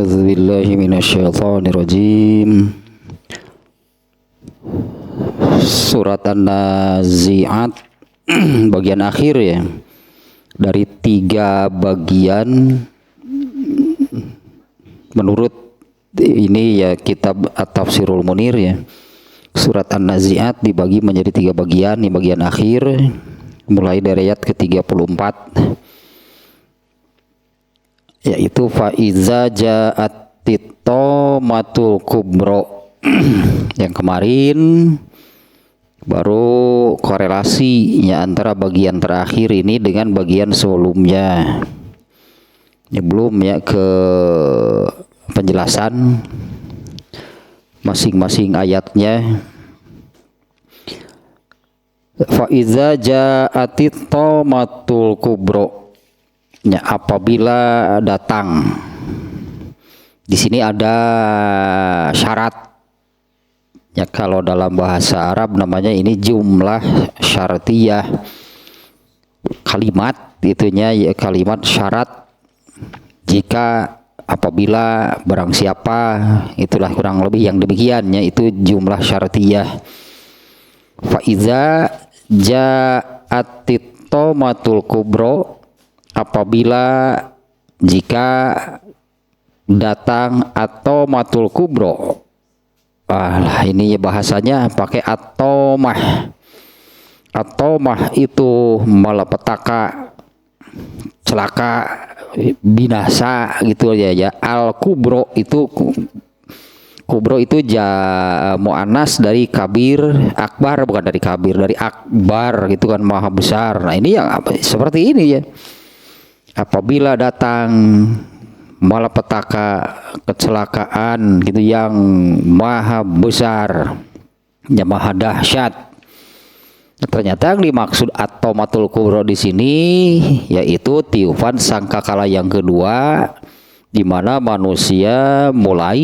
A'udzubillahi minasyaitonirrajim. Surat An-Nazi'at bagian akhir ya, dari 3 bagian menurut ini ya kitab At-Tafsirul Munir ya. Surat An-Nazi'at dibagi menjadi 3 bagian. Ini bagian akhir mulai dari ayat ke-34, yaitu faiza ja'atit tamatul kubro. Yang kemarin baru korelasinya antara bagian terakhir ini dengan bagian sebelumnya. Ini belum ya ke penjelasan masing-masing ayatnya. Faiza ja'atit tamatul kubro, ya, apabila datang. Di sini ada syarat. Ya, kalau dalam bahasa Arab namanya ini jumlah syartiyah. Kalimat itunya ya, kalimat syarat. Jika apabila barang siapa, itulah kurang lebih yang demikiannya, itu jumlah syartiyah. Faiza ja'atit tamatul kubro, apabila jika datang atau matul kubro. Ini bahasanya pakai atomah. Atomah itu malapetaka, celaka, binasa gitu ya. Al kubro itu, kubro itu mu'annas dari kabir, akbar bukan dari kabir, dari akbar gitu kan, maha besar. Nah ini yang seperti ini ya. Apabila datang malapetaka, kecelakaan gitu yang maha besar, yang maha dahsyat. Ternyata yang dimaksud atomatul kubro di sini yaitu tiupan sangkakala yang kedua, di mana manusia mulai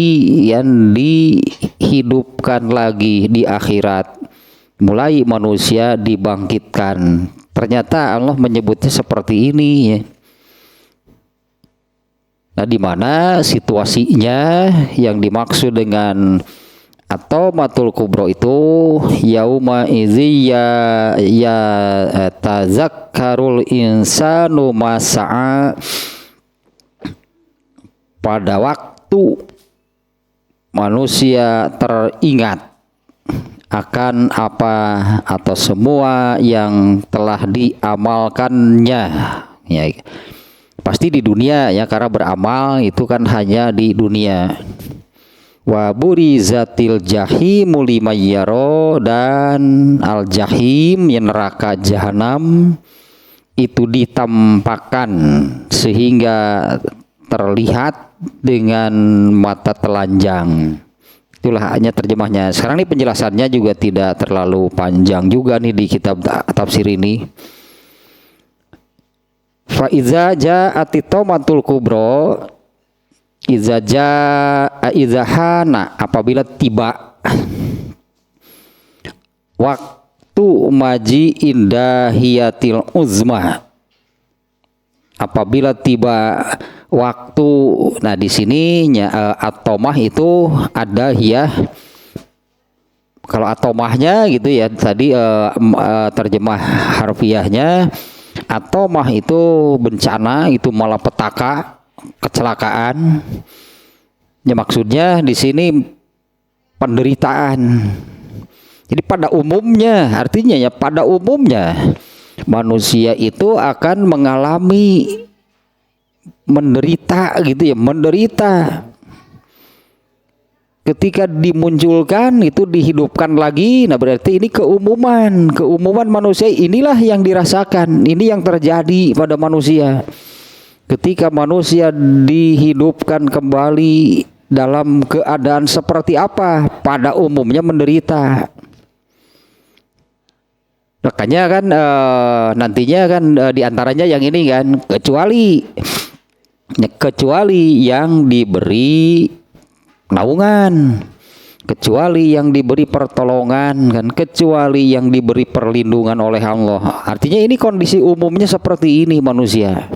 yang dihidupkan lagi di akhirat, mulai manusia dibangkitkan. Ternyata Allah menyebutnya seperti ini ya. Nah, di mana situasinya yang dimaksud dengan atomatul kubro itu yauma idzi ya tazakkarul insanu masa'a, pada waktu manusia teringat akan apa atau semua yang telah diamalkannya ya. Pasti di dunia ya, karena beramal itu kan hanya di dunia. Wa burizatil jahimu liman yaro, dan al jahim yang neraka jahanam itu ditampakkan sehingga terlihat dengan mata telanjang. Itulah hanya terjemahnya. Sekarang ini penjelasannya juga tidak terlalu panjang juga nih di kitab tafsir ini. Fa iza ja'atit tamatul kubro, iza hana, apabila tiba waktu maji indahiyatil uzma, apabila tiba waktu. Nah di sini atomah itu ada hiyah. Kalau atomahnya gitu ya, tadi terjemah harfiahnya atomah itu bencana, itu malapetaka, kecelakaan. Ya maksudnya di sini penderitaan. Jadi pada umumnya, artinya ya pada umumnya manusia itu akan mengalami menderita gitu ya, menderita. Ketika dimunculkan itu dihidupkan lagi. Nah berarti ini keumuman manusia, inilah yang dirasakan, ini yang terjadi pada manusia. Ketika manusia dihidupkan kembali dalam keadaan seperti apa? Pada umumnya menderita. Makanya kan nantinya kan diantaranya yang ini kan, kecuali yang diberi naungan, kecuali yang diberi pertolongan kan, kecuali yang diberi perlindungan oleh Allah. Artinya ini kondisi umumnya seperti ini manusia.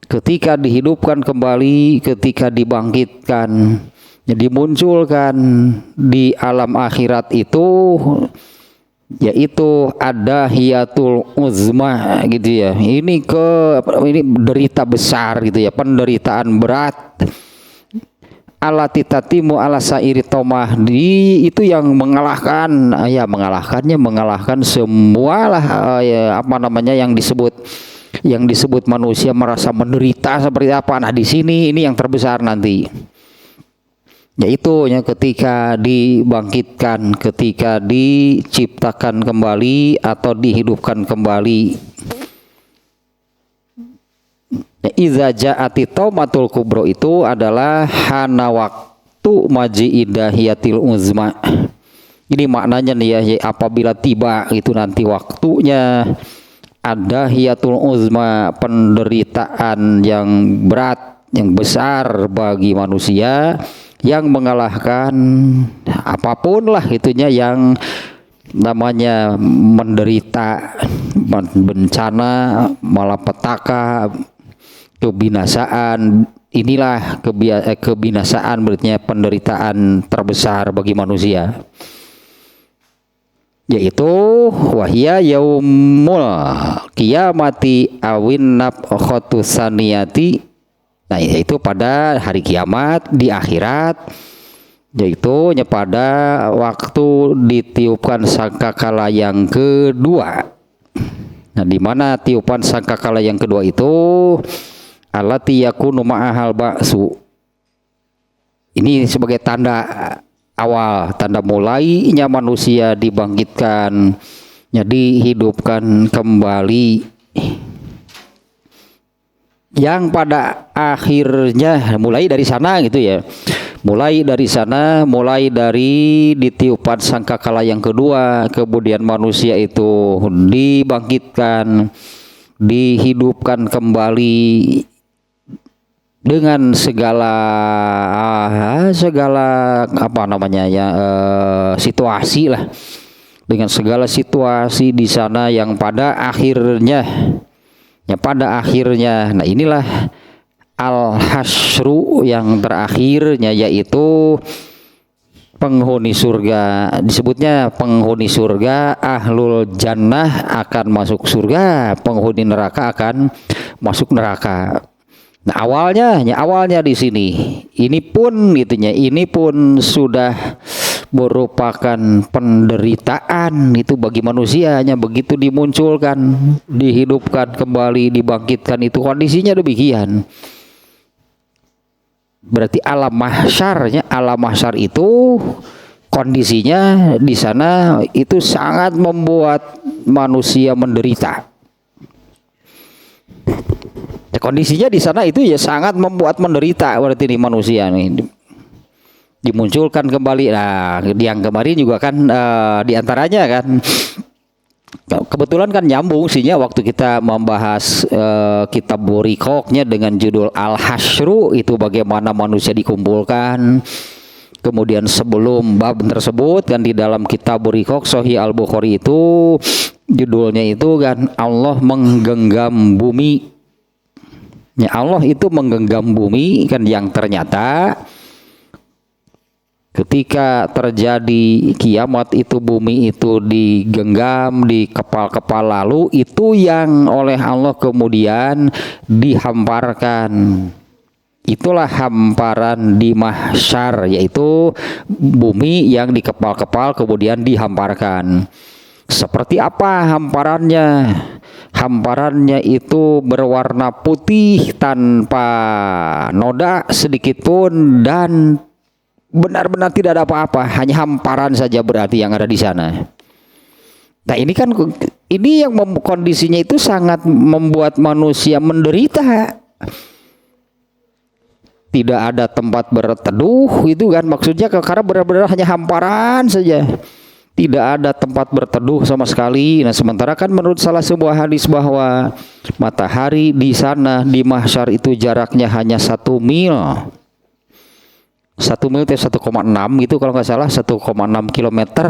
ketika dihidupkan kembali, ketika dibangkitkan, dimunculkan di alam akhirat itu, yaitu ada hiyatul uzma gitu ya. Ini derita besar gitu ya, penderitaan berat. Alati tatimu ala sairi tomah, itu yang mengalahkan mengalahkan semualah yang disebut manusia merasa menderita seperti apa. Nah di sini ini yang terbesar nanti, yaitu ketika dibangkitkan, ketika diciptakan kembali atau dihidupkan kembali. Iza ja'ati taumatul kubro itu adalah hana waktu maji'i dahiyatil uzma. Ini maknanya nih ya, apabila tiba itu nanti waktunya ada hiyatul uzma, penderitaan yang berat, yang besar bagi manusia, yang mengalahkan apapun lah itunya yang namanya menderita, bencana, malapetaka, kebinasaan. Inilah kebinasaan, berarti penderitaan terbesar bagi manusia, yaitu wahya yaumul qiyamati awin nafkhatu saniyati. Nah yaitu pada hari kiamat di akhirat, yaitu pada waktu ditiupkan sangkakala yang kedua. Nah di mana tiupan sangkakala yang kedua itu allati yakunu ma'ahal ba'su. Ini sebagai tanda awal, tanda mulainya manusia dibangkitkan, dihidupkan kembali, yang pada akhirnya mulai dari sana gitu ya. Mulai dari ditiupan sangkakala yang kedua, kemudian manusia itu dibangkitkan, dihidupkan kembali dengan segala situasi lah, dengan segala situasi di sana yang pada akhirnya, nah inilah al-hasyru yang terakhirnya, yaitu penghuni surga. Disebutnya penghuni surga, ahlul jannah akan masuk surga, penghuni neraka akan masuk neraka. Nah awalnya di sini ini pun sudah merupakan penderitaan itu bagi manusia. Begitu dimunculkan, dihidupkan kembali, dibangkitkan, itu kondisinya demikian. Berarti alam mahsyar itu kondisinya di sana itu sangat membuat manusia menderita. Kondisinya di sana itu ya sangat membuat menderita, berarti ini manusia nih dimunculkan kembali. Nah, yang kemarin juga kan diantaranya kan kebetulan kan nyambung sihnya waktu kita membahas kitab Buriqoqnya dengan judul Al-Hasyru, itu bagaimana manusia dikumpulkan. Kemudian sebelum bab tersebut kan di dalam kitab Buriqoq Sahih Al-Bukhari itu judulnya itu kan Allah menggenggam bumi. Ya, Allah itu menggenggam bumi kan, yang ternyata ketika terjadi kiamat itu bumi itu digenggam, dikepal-kepal, lalu itu yang oleh Allah kemudian dihamparkan. Itulah hamparan di mahsyar, yaitu bumi yang dikepal-kepal kemudian dihamparkan. Seperti apa hamparannya? Hamparannya itu berwarna putih tanpa noda sedikit pun, dan benar-benar tidak ada apa-apa, hanya hamparan saja berarti yang ada di sana. Nah ini kan yang kondisinya itu sangat membuat manusia menderita. Tidak ada tempat berteduh itu kan maksudnya, karena benar-benar hanya hamparan saja. Tidak ada tempat berteduh sama sekali. Nah sementara kan menurut salah sebuah hadis bahwa matahari di sana di mahsyar itu jaraknya hanya 1 mil. 1 mil itu 1,6 gitu kalau nggak salah, 1,6 kilometer.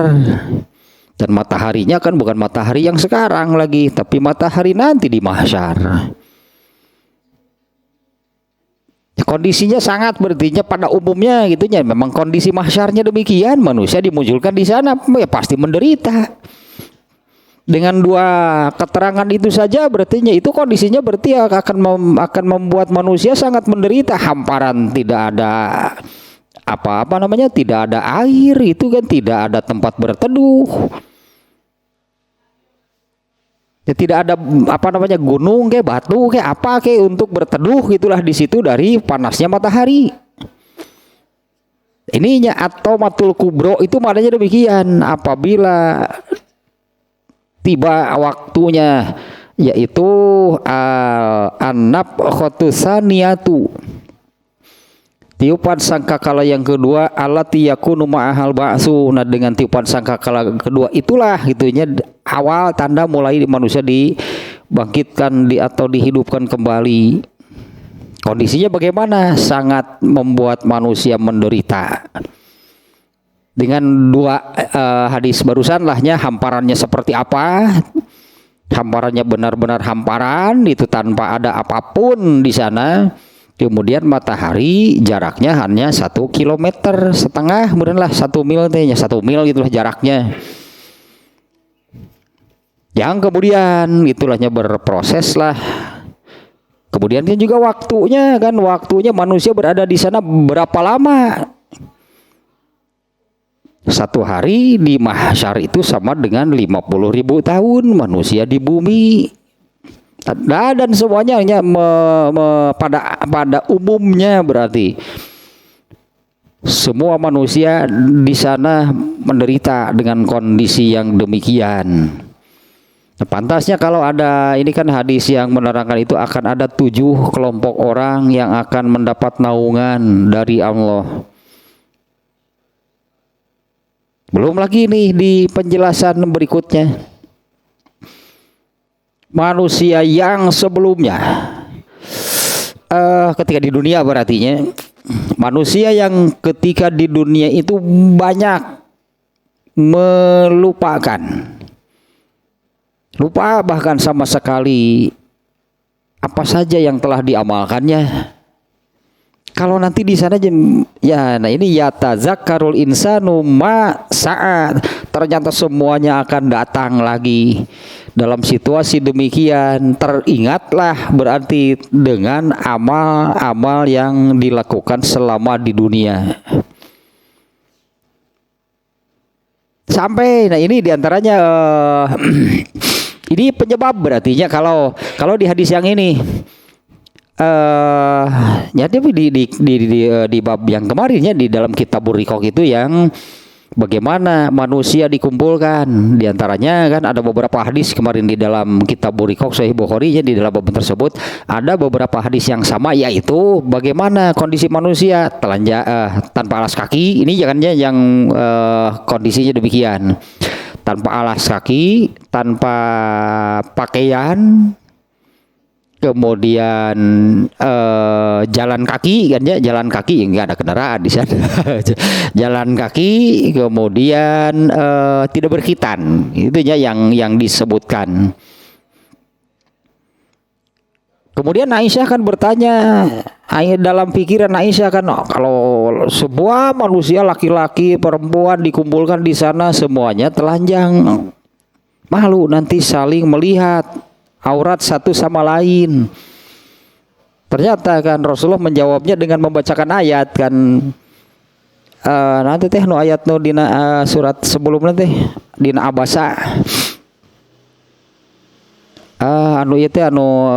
Dan mataharinya kan bukan matahari yang sekarang lagi, tapi matahari nanti di mahsyar. kondisinya sangat berartinya pada umumnya gitunya. Memang kondisi mahsyarnya demikian, manusia dimunculkan di sana ya pasti menderita. Dengan dua keterangan itu saja berarti itu kondisinya berarti akan membuat manusia sangat menderita. Hamparan, tidak ada apa namanya, tidak ada air, itu kan tidak ada tempat berteduh. Ya, tidak ada apa namanya gunung kayak batu kayak apa kayak untuk berteduh gitulah di situ dari panasnya matahari. Ininya atau matul kubro itu maknanya demikian, apabila tiba waktunya, yaitu an-nab khotusaniyatu, tiupan sangkakala yang kedua, allati yakunu ma'ahal ba'su. Nah, dengan tiupan sangkakala kedua itulah gitunya awal tanda mulai manusia dibangkitkan atau dihidupkan kembali. Kondisinya bagaimana? Sangat membuat manusia menderita. Dengan dua hadis barusan lahnya, hamparannya seperti apa? Hamparannya benar-benar hamparan, itu tanpa ada apapun di sana. Kemudian matahari jaraknya hanya 1,5 kilometer, kemudian lah 1 mil, 1 mil gitulah jaraknya. Yang kemudian itulahnya berproses lah. Kemudian juga waktunya kan, manusia berada di sana berapa lama? Satu hari di mahsyar itu sama dengan 50.000 tahun manusia di bumi. Nah, dan semuanya hanya pada umumnya berarti semua manusia di sana menderita dengan kondisi yang demikian. Nah, pantasnya kalau ada ini kan hadis yang menerangkan itu akan ada 7 kelompok orang yang akan mendapat naungan dari Allah. Belum lagi nih di penjelasan berikutnya, manusia yang sebelumnya ketika di dunia berartinya manusia yang ketika di dunia itu banyak lupa bahkan sama sekali apa saja yang telah diamalkannya. Kalau nanti di sana ya, nah ini yatazakkarul insanu ma saat, ternyata semuanya akan datang lagi dalam situasi demikian. Teringatlah berarti dengan amal-amal yang dilakukan selama di dunia. Sampai, nah ini diantaranya ini penyebab berartinya kalau di hadis yang ini. Jadi di bab yang kemarinnya di dalam kitab Burikok itu yang bagaimana manusia dikumpulkan, diantaranya kan ada beberapa hadis kemarin di dalam kitab Burikok Sahih Bukhari, di dalam bab tersebut ada beberapa hadis yang sama, yaitu bagaimana kondisi manusia telanjang tanpa alas kaki. Ini jangannya yang kondisinya demikian, tanpa alas kaki, tanpa pakaian, kemudian jalan kaki kan ya, jalan kaki nggak ada kendaraan di sana. Jalan kaki, kemudian tidak berkhitan, itu ya yang disebutkan. Kemudian Aisyah kan bertanya, dalam pikiran Aisyah kan, kalau sebuah manusia laki-laki perempuan dikumpulkan di sana semuanya telanjang, malu nanti saling melihat aurat satu sama lain. Ternyata kan Rasulullah menjawabnya dengan membacakan ayat kan, nanti teh no ayat no dina surat sebelumnya teh dina Abasa, anu ieu teh anu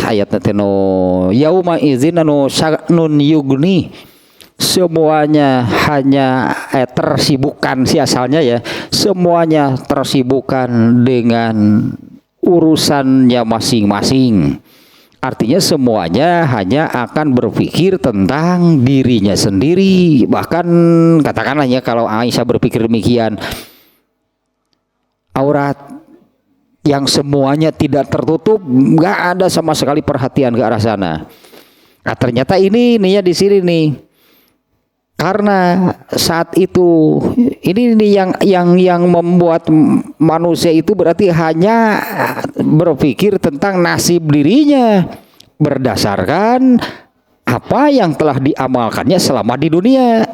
ayatna teh no yauma izin anu sya'nun yugni, semuanya hanya tersibukkan, si asalnya ya, semuanya tersibukkan dengan urusannya masing-masing. Artinya semuanya hanya akan berpikir tentang dirinya sendiri. Bahkan katakanlah ya, kalau Aisyah berpikir demikian, aurat yang semuanya tidak tertutup, nggak ada sama sekali perhatian ke arah sana. Nah, ternyata ini ya di sini nih. Karena saat itu ini yang membuat manusia itu berarti hanya berpikir tentang nasib dirinya berdasarkan apa yang telah diamalkannya selama di dunia.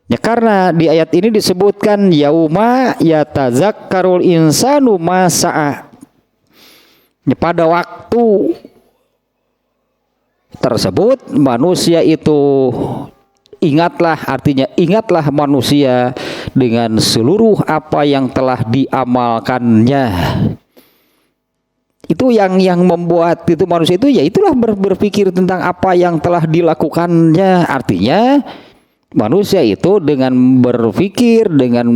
Ya, karena di ayat ini disebutkan yauma yatazakkarul insanu ma sa'a. Ya, pada waktu tersebut manusia itu ingatlah, artinya ingatlah manusia dengan seluruh apa yang telah diamalkannya. Itu yang membuat itu manusia itu, ya itulah berpikir tentang apa yang telah dilakukannya. Artinya manusia itu dengan berpikir, dengan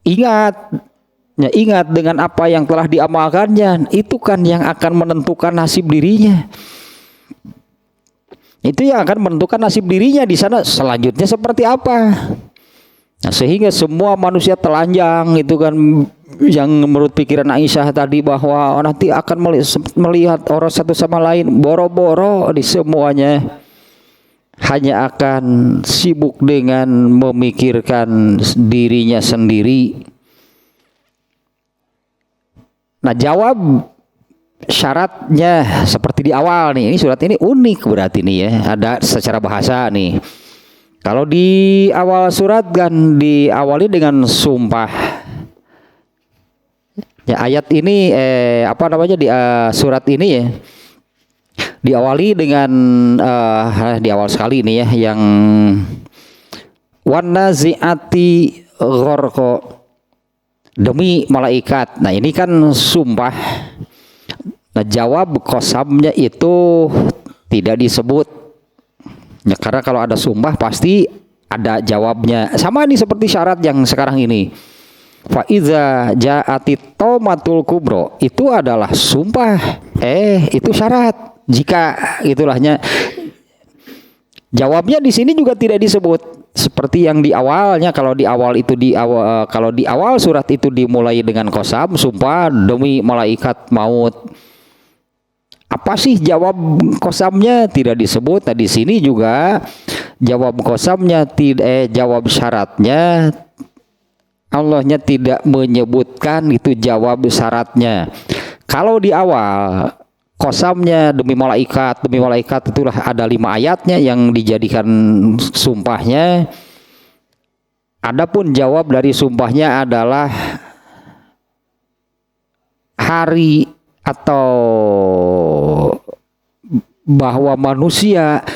ingat dengan apa yang telah diamalkannya, itu kan yang akan menentukan nasib dirinya. Itu yang akan menentukan nasib dirinya di sana selanjutnya seperti apa. Nah, sehingga semua manusia telanjang itu kan, yang menurut pikiran Aisyah tadi bahwa nanti akan melihat orang satu sama lain, boro-boro di semuanya hanya akan sibuk dengan memikirkan dirinya sendiri. Nah, jawab syaratnya seperti di awal nih. Ini surat ini unik berarti nih ya. Ada secara bahasa nih. Kalau di awal surat kan diawali dengan sumpah. Ya, ayat ini di surat ini ya diawali dengan di awal sekali ini ya, yang wanaziati ghorqo, demi malaikat. Nah, ini kan sumpah. Nah, jawab qasamnya itu tidak disebut. Ya, karena kalau ada sumpah pasti ada jawabnya. Sama nih seperti syarat yang sekarang ini. Fa iza ja'atit taumatul kubro, itu adalah sumpah. Itu syarat. Jika itulahnya, jawabnya di sini juga tidak disebut seperti yang di awalnya. Kalau di awal itu kalau di awal surat itu dimulai dengan qasam, sumpah demi malaikat maut. Apa sih jawab qasamnya? Tidak disebut. Nah, di sini juga jawab qasamnya jawab syaratnya Allahnya tidak menyebutkan itu jawab syaratnya. Kalau di awal qasamnya demi malaikat itulah ada 5 ayatnya yang dijadikan sumpahnya. Adapun jawab dari sumpahnya adalah hari atau bahwa manusia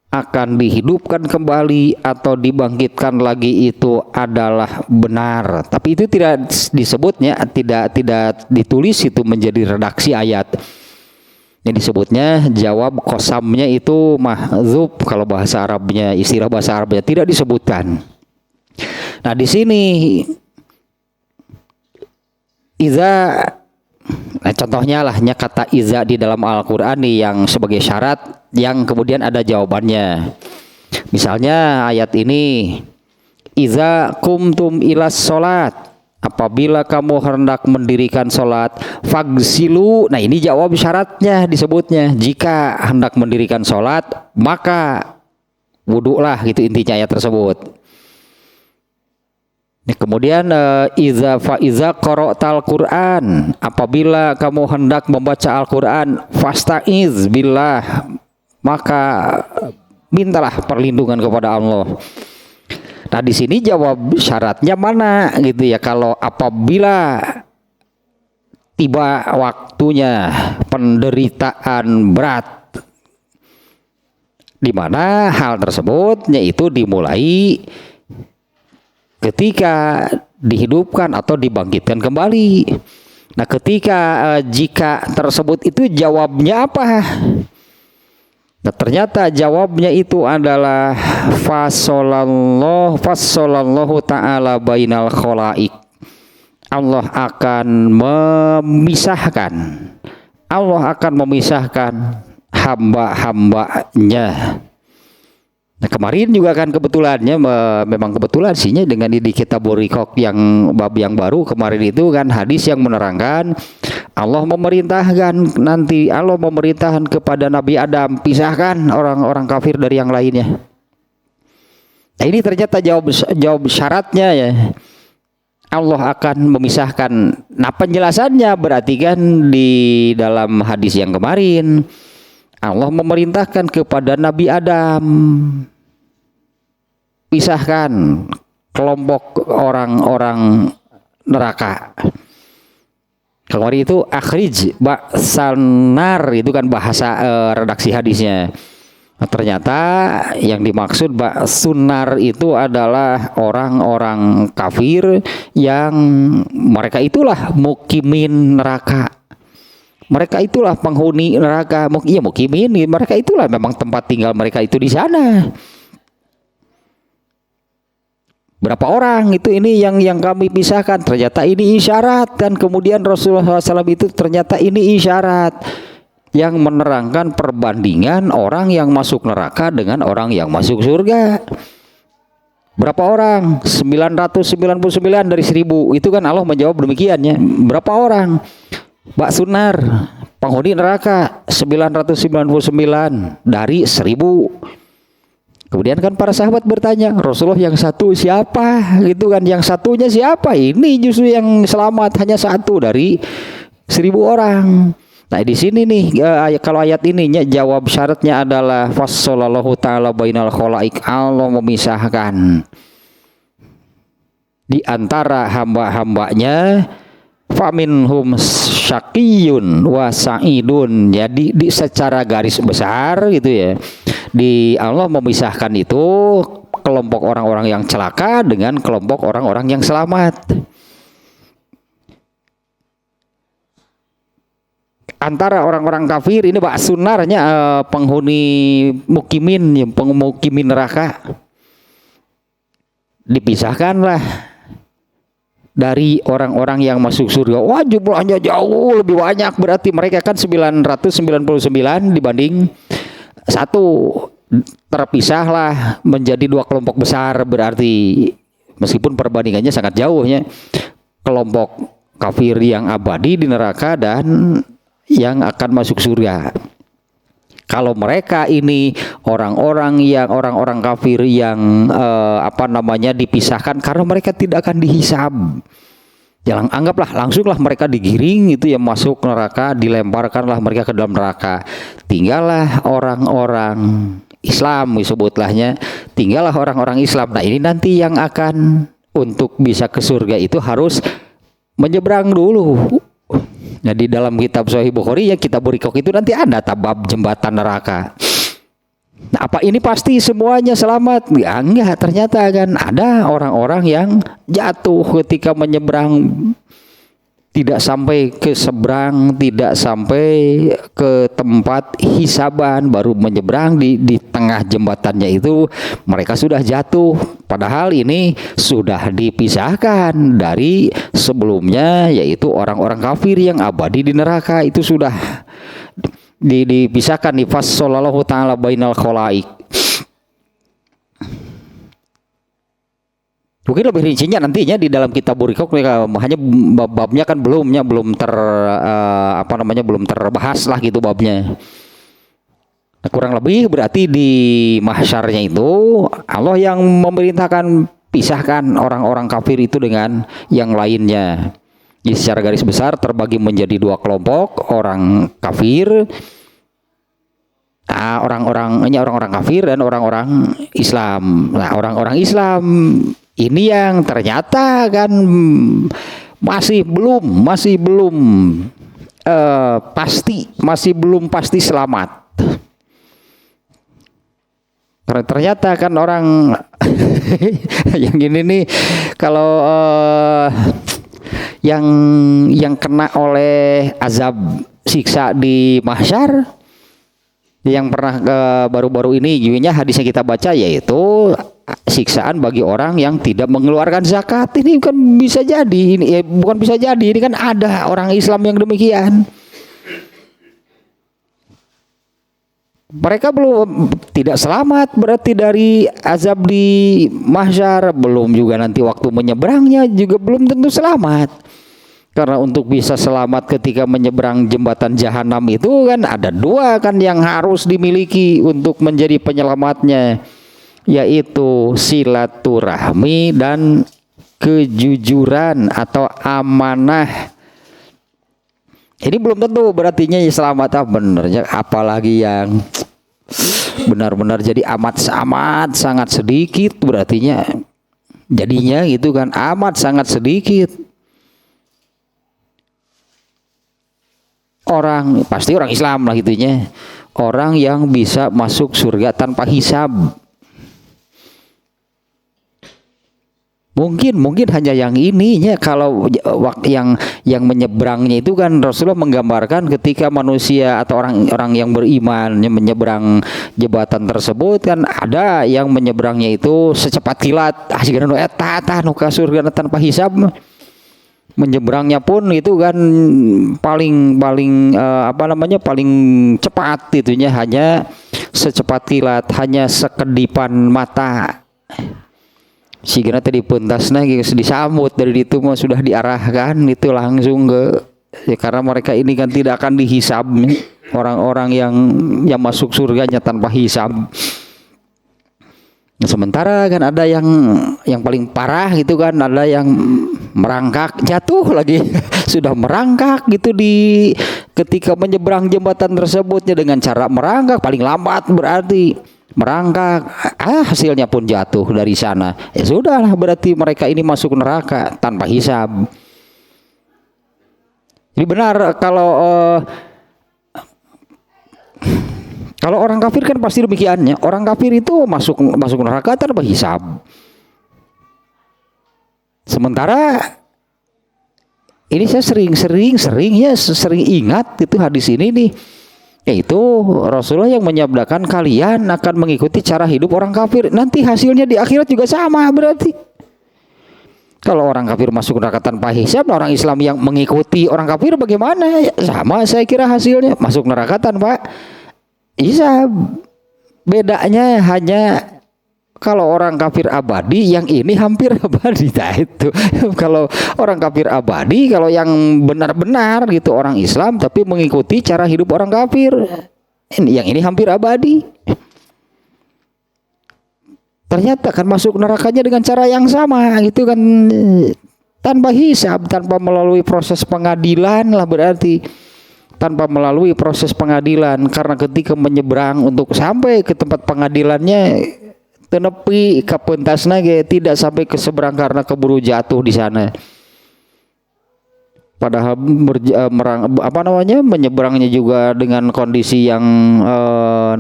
akan dihidupkan kembali atau dibangkitkan lagi, itu adalah benar. Tapi itu tidak disebutnya, tidak ditulis itu menjadi redaksi ayat. Yang disebutnya jawab qasamnya itu mahdzub, kalau bahasa Arabnya, istilah bahasa Arabnya tidak disebutkan. Nah, di sini iza, nah contohnya lahnya kata iza di dalam Al-Qur'an nih yang sebagai syarat yang kemudian ada jawabannya. Misalnya ayat ini, iza kumtum ilas sholat, apabila kamu hendak mendirikan sholat, fagsilu. Nah, ini jawab syaratnya disebutnya. Jika hendak mendirikan sholat, maka wudhulah, gitu intinya ayat tersebut. Kemudian iza qara'tal Qur'an, apabila kamu hendak membaca Al-Qur'an, fasta'iz billah, maka mintalah perlindungan kepada Allah. Nah, di sini jawab syaratnya mana gitu ya. Kalau apabila tiba waktunya penderitaan berat, di mana hal tersebut yaitu dimulai ketika dihidupkan atau dibangkitkan kembali. Nah, jika tersebut itu jawabnya apa? Nah, ternyata jawabnya itu adalah fasolallahu ta'ala bainal khalaik. Allah akan memisahkan hamba-hambanya. Nah, kemarin juga kan kebetulannya, memang kebetulan sihnya dengan di Kitabur Riqaq yang bab yang baru kemarin itu kan hadis yang menerangkan Allah memerintahkan kepada Nabi Adam, pisahkan orang-orang kafir dari yang lainnya. Nah, ini ternyata jawab syaratnya ya. Allah akan memisahkan. Nah, penjelasannya berarti kan di dalam hadis yang kemarin Allah memerintahkan kepada Nabi Adam, pisahkan kelompok orang-orang neraka. Kemarin itu akhrij ba'sanar, itu kan bahasa redaksi hadisnya. Ternyata yang dimaksud ba'sunar itu adalah orang-orang kafir yang mereka itulah mukimin neraka. Mereka itulah penghuni neraka. Iya, mukimin, mereka itulah memang tempat tinggal mereka itu di sana. Berapa orang itu ini yang kami pisahkan, ternyata ini isyarat. Dan kemudian Rasulullah SAW itu ternyata ini isyarat yang menerangkan perbandingan orang yang masuk neraka dengan orang yang masuk surga. Berapa orang? 999 dari 1000. Itu kan Allah menjawab demikian ya. Berapa orang? Bak Sunar, penghuni neraka 999 dari 1000. Kemudian kan para sahabat bertanya, Rasulullah yang satu siapa? Gitu kan, yang satunya siapa? Ini justru yang selamat, hanya satu dari 1000 orang. Nah di sini nih kalau ayat ini jawab syaratnya adalah fassalallahu ta'ala bainal khalaik, Allah memisahkan di antara hamba-hambanya, faminhum syaqiyun wa sa'idun. Jadi di secara garis besar gitu ya, di Allah memisahkan itu kelompok orang-orang yang celaka dengan kelompok orang-orang yang selamat. Antara orang-orang kafir ini Pak sunarnya penghuni mukimin, pemukimin neraka, dipisahkanlah dari orang-orang yang masuk surga. Wah, jumlahnya jauh lebih banyak, berarti mereka kan 999 dibanding 1. Terpisahlah menjadi 2 kelompok besar, berarti meskipun perbandingannya sangat jauh ya. Kelompok kafir yang abadi di neraka dan yang akan masuk surga. Kalau mereka ini orang-orang kafir yang dipisahkan karena mereka tidak akan dihisab. Jangan anggaplah langsunglah mereka digiring itu yang masuk neraka, dilemparkanlah mereka ke dalam neraka. Tinggallah orang-orang Islam disebutlah, tinggallah orang-orang Islam. Nah ini nanti yang akan untuk bisa ke surga itu harus menyeberang dulu. Nah di dalam kitab Sahih Bukhari ya, kitab Burikok itu nanti ada tabab jembatan neraka. Nah apa ini pasti semuanya selamat? Ya enggak, ternyata kan ada orang-orang yang jatuh ketika menyeberang, tidak sampai ke seberang, tidak sampai ke tempat hisaban, baru menyeberang di tengah jembatannya itu mereka sudah jatuh. Padahal ini sudah dipisahkan dari sebelumnya, yaitu orang-orang kafir yang abadi di neraka itu sudah dipisahkan di fassalallahu ta'ala bainal khalaik. Mungkin lebih rincinya nantinya di dalam kitab Burikok, hanya babnya kan belum terbahas lah gitu babnya. Nah, kurang lebih berarti di mahsyarnya itu Allah yang memerintahkan pisahkan orang-orang kafir itu dengan yang lainnya. Jadi secara garis besar terbagi menjadi 2 kelompok, orang kafir, orang-orang kafir dan orang-orang Islam. Nah orang-orang Islam ini yang ternyata kan masih belum pasti selamat. Ternyata kan orang yang ini nih kalau yang kena oleh azab siksa di mahsyar, yang pernah baru-baru ini juga hadisnya kita baca, yaitu siksaan bagi orang yang tidak mengeluarkan zakat. Ini kan bisa jadi, ini bukan bisa jadi, ini kan ada orang Islam yang demikian. Mereka belum tidak selamat berarti dari azab di mahsyar, belum juga nanti waktu menyeberangnya juga belum tentu selamat. Karena untuk bisa selamat ketika menyeberang jembatan jahanam itu kan ada 2 kan yang harus dimiliki untuk menjadi penyelamatnya, yaitu silaturahmi dan kejujuran atau amanah. Ini belum tentu berartinya ya selamat benernya, apalagi yang benar-benar jadi amat sangat sedikit berartinya jadinya gitu kan, amat sangat sedikit. Orang pasti orang Islam lah gitunya, orang yang bisa masuk surga tanpa hisab. Mungkin hanya yang ininya. Kalau yang menyeberangnya itu kan Rasulullah menggambarkan ketika manusia atau orang yang beriman menyeberang jembatan tersebut kan ada yang menyeberangnya itu secepat kilat asigana eta nuka surga tanpa hisab. Menyeberangnya pun itu kan paling paling cepat itunya hanya secepat kilat, hanya sekedipan mata. Sigana tadi pentasna disambut dari itu mah sudah diarahkan itu langsung ke ya, karena mereka ini kan tidak akan dihisab, orang-orang yang masuk surganya tanpa hisab. Sementara kan ada yang paling parah gitu kan, ada yang merangkak jatuh lagi sudah merangkak gitu di ketika menyeberang jembatan tersebutnya dengan cara merangkak paling lambat berarti merangkak hasilnya pun jatuh dari sana, ya sudahlah berarti mereka ini masuk neraka tanpa hisab. Jadi benar kalau orang kafir kan pasti demikiannya, orang kafir itu masuk neraka tanpa hisab. Sementara ini saya sering ingat itu hadis ini nih, yaitu Rasulullah yang menyabdakan kalian akan mengikuti cara hidup orang kafir, nanti hasilnya di akhirat juga sama berarti. Kalau orang kafir masuk neraka tanpa hisab, orang Islam yang mengikuti orang kafir bagaimana? Ya, sama saya kira hasilnya masuk neraka tanpa hisab. Bedanya hanya kalau orang kafir abadi, yang ini hampir abadi. Nah itu kalau orang kafir abadi, kalau yang benar-benar gitu orang Islam tapi mengikuti cara hidup orang kafir, yang ini hampir abadi. Ternyata kan masuk nerakanya dengan cara yang sama gitu kan, tanpa hisab, tanpa melalui proses pengadilan lah berarti. Tanpa melalui proses pengadilan, karena ketika menyeberang untuk sampai ke tempat pengadilannya tenepi kapentasna ge tidak sampai ke seberang karena keburu jatuh di sana. Padahal menyeberangnya juga dengan kondisi yang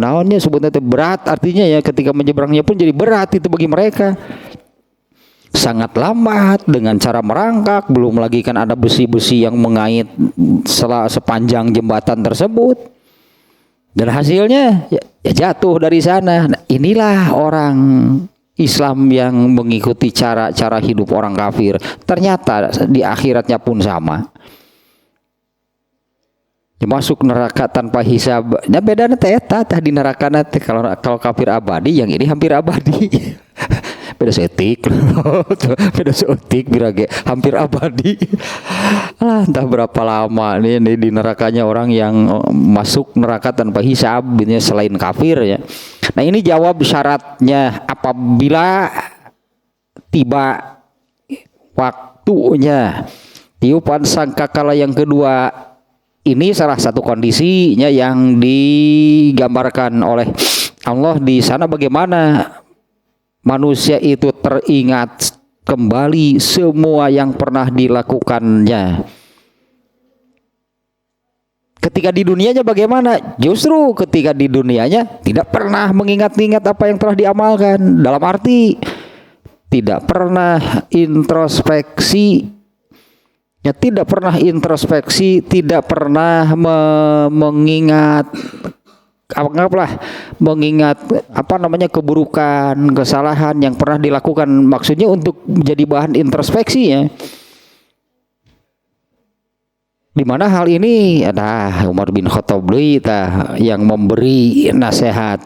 naonnya sebetulnya berat, artinya ya ketika menyeberangnya pun jadi berat itu bagi mereka. Sangat lambat dengan cara merangkak, belum lagi kan ada besi-besi yang mengait sepanjang jembatan tersebut. Dan hasilnya ya jatuh dari sana. Nah, inilah orang Islam yang mengikuti cara hidup orang kafir. Ternyata di akhiratnya pun sama. Masuk neraka tanpa hisab. Nah bedanya eta di neraka nanti kalau kafir abadi, yang ini hampir abadi. Beda seetik birage hampir abadi. Entah berapa lama nih di nerakanya orang yang masuk neraka tanpa hisab ini selain kafir ya. Nah ini jawab syaratnya apabila tiba waktunya. Tiupan sangkakala yang kedua, ini salah satu kondisinya yang digambarkan oleh Allah di sana, bagaimana manusia itu teringat kembali semua yang pernah dilakukannya. Ketika di dunianya bagaimana? Justru ketika di dunianya tidak pernah mengingat-ingat apa yang telah diamalkan. Dalam arti tidak pernah introspeksi. Ya, tidak pernah introspeksi, tidak pernah mengingat keburukan, kesalahan yang pernah dilakukan, maksudnya untuk menjadi bahan introspeksi ya. Di mana hal ini ada Umar bin Khattab yang memberi nasihat,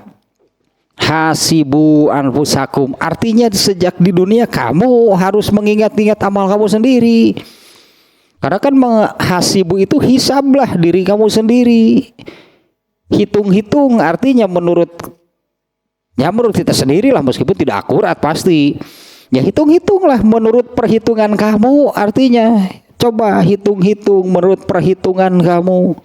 hasibu anfusakum, artinya sejak di dunia kamu harus mengingat-ingat amal kamu sendiri. Karena kan hasibu itu hisablah diri kamu sendiri. Hitung-hitung artinya menurut kita sendiri lah, meskipun tidak akurat pasti. Ya hitung-hitunglah menurut perhitungan kamu, artinya Coba hitung-hitung menurut perhitungan kamu.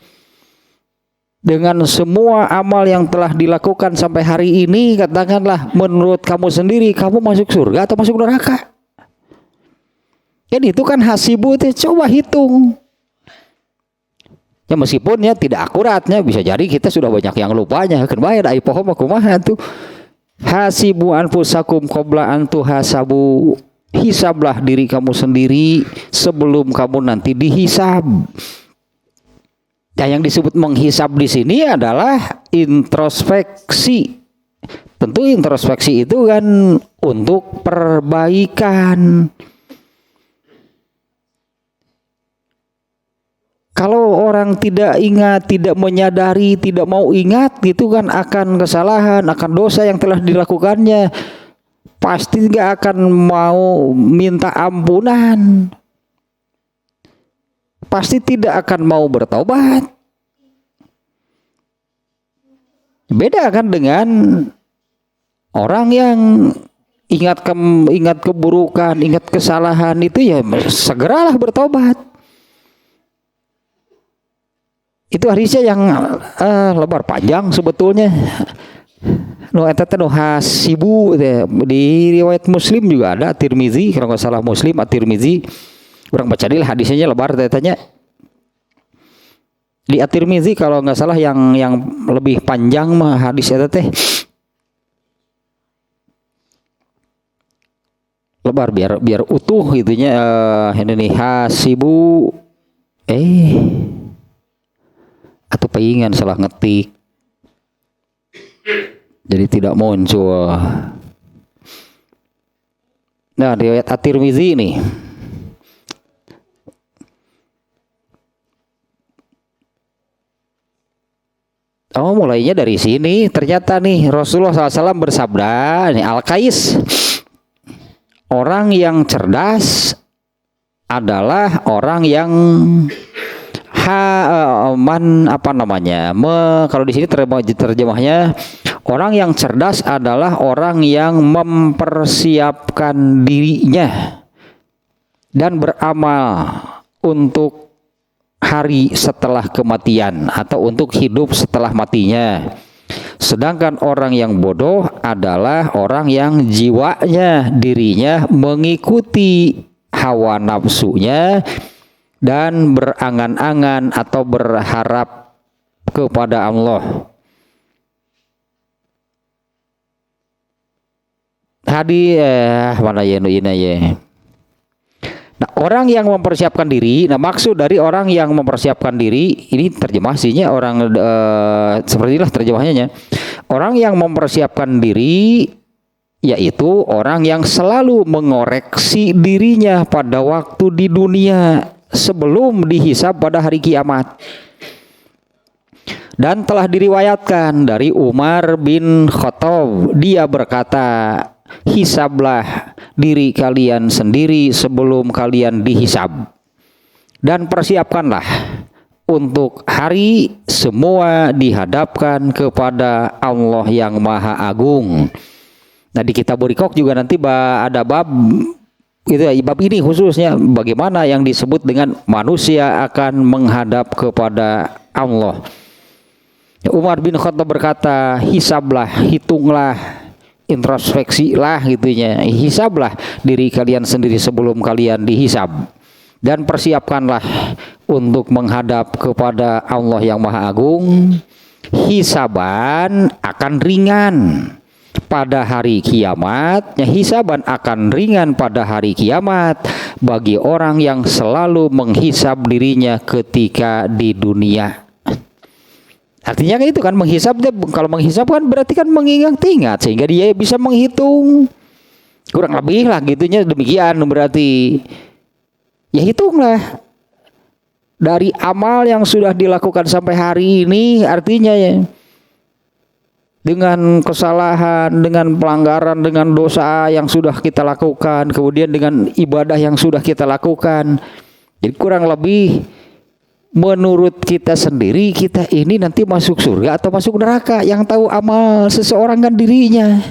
Dengan semua amal yang telah dilakukan sampai hari ini, katakanlah menurut kamu sendiri, kamu masuk surga atau masuk neraka? Kan itu kan hasibu itu, coba hitung. Ya meskipun ya tidak akuratnya, bisa jadi kita sudah banyak yang lupanya. Kan bayar ai pohon kumaha tuh. Hasibu anfusakum qabla an tuhasabu. Hisablah diri kamu sendiri sebelum kamu nanti dihisab. Nah, yang disebut menghisab di sini adalah introspeksi. Tentu introspeksi itu kan untuk perbaikan. Kalau orang tidak ingat, tidak menyadari, tidak mau ingat, itu kan akan kesalahan, akan dosa yang telah dilakukannya. Pasti nggak akan mau minta ampunan. Pasti tidak akan mau bertobat. Beda kan dengan orang yang ingat keburukan, ingat kesalahan itu ya segeralah bertobat. Itu hadisnya yang lebar panjang sebetulnya. Eta teh hasibu di riwayat Muslim juga ada, Tirmizi kalau nggak salah, Muslim At-Tirmizi. Orang baca deh hadisnya lebar tanya. Di At-Tirmizi kalau nggak salah yang lebih panjang mah hadisnya teh lebar biar utuh gitunya. Ini nih hasibu atau palingan salah ngetik. Jadi tidak muncul. Nah, riwayat At-Tirmizi ini. Oh, mulainya dari sini. Ternyata nih Rasulullah SAW bersabda, nih Al-Qais, orang yang cerdas adalah orang yang kalau di sini terjemahnya, orang yang cerdas adalah orang yang mempersiapkan dirinya dan beramal untuk hari setelah kematian atau untuk hidup setelah matinya. Sedangkan orang yang bodoh adalah orang yang jiwanya, dirinya mengikuti hawa nafsunya dan berangan-angan atau berharap kepada Allah. Mana ya ya. Nah, orang yang mempersiapkan diri, nah maksud dari orang yang mempersiapkan diri ini terjemahnya orang sepertilah terjemahnya. Orang yang mempersiapkan diri yaitu orang yang selalu mengoreksi dirinya pada waktu di dunia sebelum dihisab pada hari kiamat. Dan telah diriwayatkan dari Umar bin Khattab, dia berkata, hisablah diri kalian sendiri sebelum kalian dihisab, dan persiapkanlah untuk hari semua dihadapkan kepada Allah yang Maha Agung. Nah, di kitab Burikok juga nanti ada bab gitu ya, bab ini khususnya bagaimana yang disebut dengan manusia akan menghadap kepada Allah. Umar bin Khattab berkata, hisablah, hitunglah, introspeksilah gitunya, hisablah diri kalian sendiri sebelum kalian dihisab, dan persiapkanlah untuk menghadap kepada Allah yang Maha Agung. Hisaban akan ringan pada hari kiamat, hisaban akan ringan pada hari kiamat bagi orang yang selalu menghisab dirinya ketika di dunia. Artinya kan itu kan menghisab, kalau menghisab kan berarti kan mengingat-ingat sehingga dia bisa menghitung. Kurang lebih lah gitunya, demikian berarti. Ya hitunglah dari amal yang sudah dilakukan sampai hari ini, artinya ya dengan kesalahan, dengan pelanggaran, dengan dosa yang sudah kita lakukan, kemudian dengan ibadah yang sudah kita lakukan. Jadi kurang lebih menurut kita sendiri, kita ini nanti masuk surga atau masuk neraka. Yang tahu amal seseorang kan dirinya.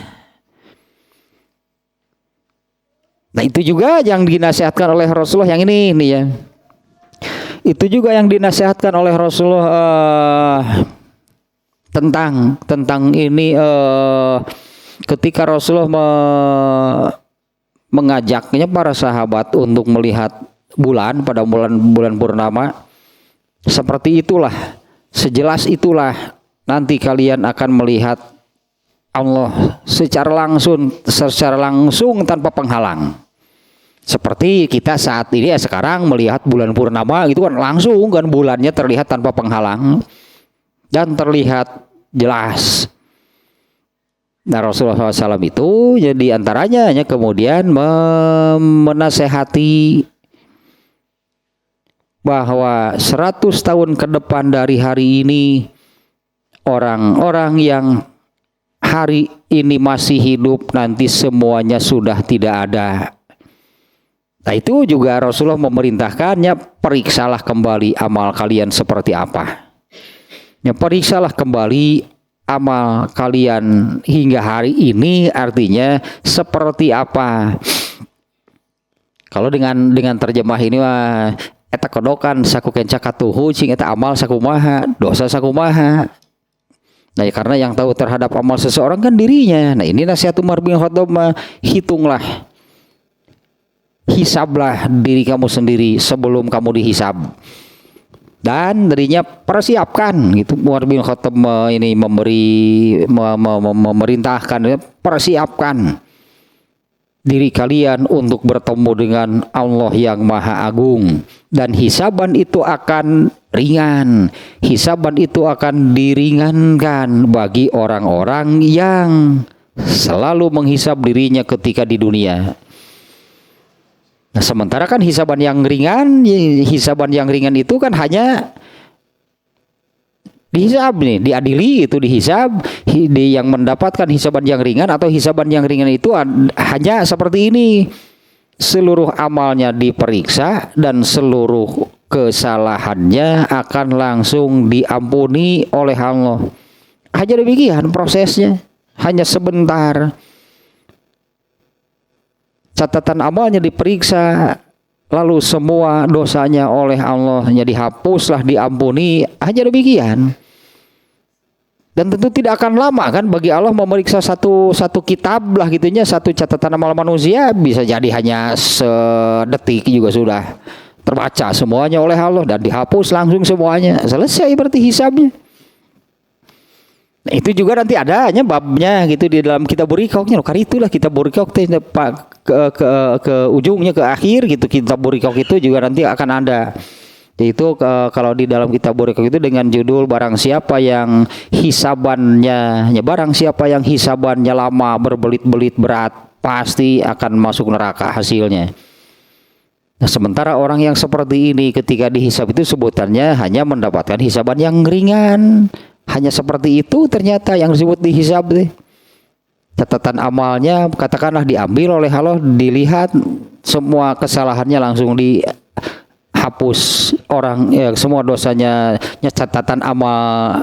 Nah, itu juga yang dinasihatkan oleh Rasulullah yang ini ya. Itu juga yang dinasihatkan oleh Rasulullah tentang ini ketika Rasulullah mengajaknya para sahabat untuk melihat bulan pada bulan purnama. Seperti itulah, sejelas itulah nanti kalian akan melihat Allah secara langsung tanpa penghalang. Seperti kita saat ini sekarang melihat bulan purnama itu kan langsung kan, bulannya terlihat tanpa penghalang dan terlihat jelas. Nah, Rasulullah SAW itu jadi antaranya kemudian menasehati bahwa 100 tahun ke depan dari hari ini, orang-orang yang hari ini masih hidup nanti semuanya sudah tidak ada. Nah, itu juga Rasulullah memerintahkannya, periksalah kembali amal kalian seperti apa. Ya, periksalah kembali amal kalian hingga hari ini, artinya seperti apa. Kalau dengan terjemah ini mah eta kodokan saku kenca katuhu cing eta amal sakumaha, dosa sakumaha. Nah, karena yang tahu terhadap amal seseorang kan dirinya. Nah, ini nasihat Umar bin Khattab mah, hitunglah, hisablah diri kamu sendiri sebelum kamu dihisab. Dan dirinya persiapkan gitu. Umar bin Khattab ini memerintahkan, persiapkan diri kalian untuk bertemu dengan Allah yang Maha Agung, dan hisaban itu akan ringan. Hisaban itu akan diringankan bagi orang-orang yang selalu menghisab dirinya ketika di dunia. Nah, sementara kan hisaban yang ringan itu kan hanya dihisab nih, diadili itu dihisab, yang mendapatkan hisaban yang ringan atau hisaban yang ringan itu hanya seperti ini. Seluruh amalnya diperiksa dan seluruh kesalahannya akan langsung diampuni oleh Allah. Hanya demikian prosesnya, hanya sebentar. Catatan amalnya diperiksa, lalu semua dosanya oleh Allah dihapuslah, diampuni, hanya demikian. Dan tentu tidak akan lama kan bagi Allah memeriksa satu kitab lah gitunya, satu catatan amal manusia bisa jadi hanya sedetik juga sudah terbaca semuanya oleh Allah dan dihapus langsung semuanya, selesai berarti hisabnya. Nah, itu juga nanti adanya babnya gitu di dalam kitab Burikoknya. Karena itulah kitab Burikok ke ujungnya, ke akhir gitu, kitab Burikok itu juga nanti akan ada. Yaitu kalau di dalam kitab Burikok itu dengan judul barang siapa yang hisabannya lama, berbelit-belit berat, pasti akan masuk neraka hasilnya. Nah, sementara orang yang seperti ini ketika dihisab itu sebutannya hanya mendapatkan hisaban yang ringan. Hanya seperti itu ternyata yang disebut dihisab deh. Catatan amalnya katakanlah diambil oleh Allah, dilihat semua kesalahannya langsung dihapus orang semua dosanya, catatan amal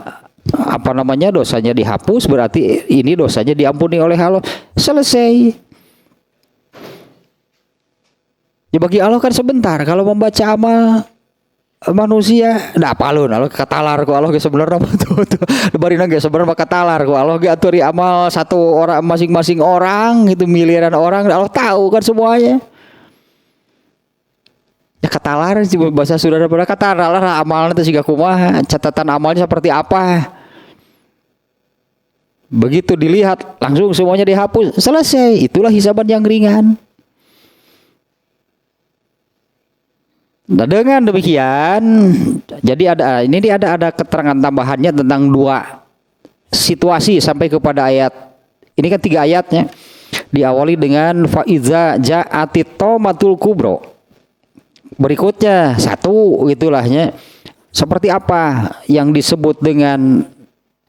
dosanya dihapus, berarti ini dosanya diampuni oleh Allah, selesai. Ya bagi Allah kan sebentar kalau membaca amal manusia, dah palun Allah katalar ku Allah ge sebenarnya tuh barina ge sebenarnya katalar ku Allah ge aturi amal satu orang masing-masing orang gitu, miliaran orang Allah tahu kan semuanya. Ya katalar bahasa Sunda pada katalar amalna teh siga kumaha, catatan amalnya seperti apa. Begitu dilihat langsung semuanya dihapus, selesai. Itulah hisaban yang ringan. Nah, dengan demikian, jadi ada keterangan tambahannya tentang dua situasi sampai kepada ayat. Ini kan 3 ayatnya. Diawali dengan faiza ja'atit tamatul kubro. Berikutnya 1 itulahnya. Seperti apa yang disebut dengan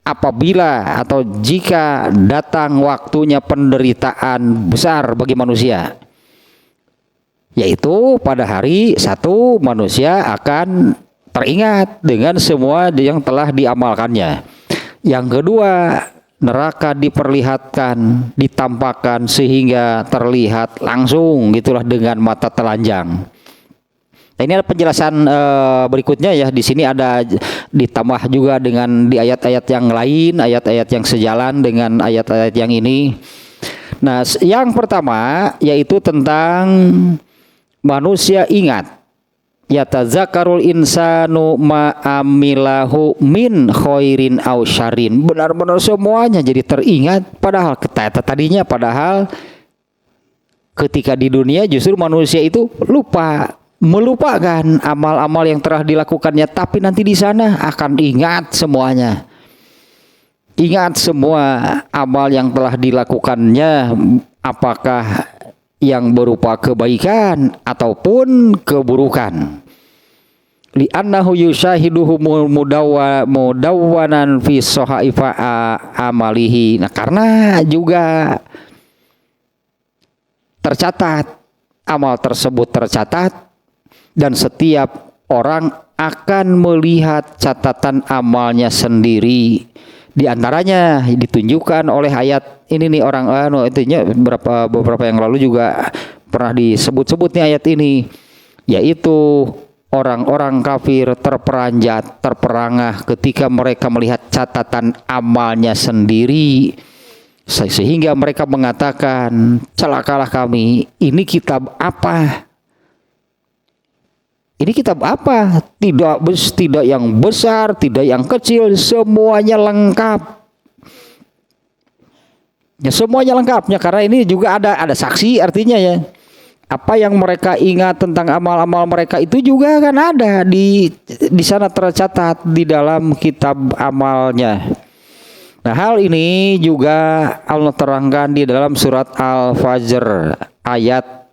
apabila atau jika datang waktunya penderitaan besar bagi manusia. Yaitu pada hari 1 manusia akan teringat dengan semua yang telah diamalkannya. Yang kedua, neraka diperlihatkan, ditampakkan sehingga terlihat langsung gitulah dengan mata telanjang. Nah, ini ada penjelasan berikutnya ya. Di sini ada ditambah juga dengan di ayat-ayat yang lain, ayat-ayat yang sejalan dengan ayat-ayat yang ini. Nah, yang pertama yaitu tentang manusia ingat. Yatazakkarul insanu ma'amilahu min khairin aw syarrin. Benar-benar semuanya jadi teringat, padahal tadinya ketika di dunia justru manusia itu melupakan amal-amal yang telah dilakukannya, tapi nanti di sana akan ingat semuanya. Ingat semua amal yang telah dilakukannya, apakah yang berupa kebaikan ataupun keburukan. Li'annahu yushahiduhu mudawwanan fi sohaifa amalihi. Nah, karena juga tercatat, amal tersebut tercatat, dan setiap orang akan melihat catatan amalnya sendiri. Di antaranya ditunjukkan oleh ayat ini nih, intinya beberapa yang lalu juga pernah disebut-sebut nih ayat ini, yaitu orang-orang kafir terperangah ketika mereka melihat catatan amalnya sendiri, sehingga mereka mengatakan, celakalah kami, ini kitab apa? Ini kitab apa? Tidak yang besar, tidak yang kecil, semuanya lengkap. Ya, semuanya lengkapnya, karena ini juga ada saksi, artinya ya. Apa yang mereka ingat tentang amal-amal mereka itu juga kan ada di sana, tercatat di dalam kitab amalnya. Nah, hal ini juga Allah terangkan di dalam surat Al-Fajr ayat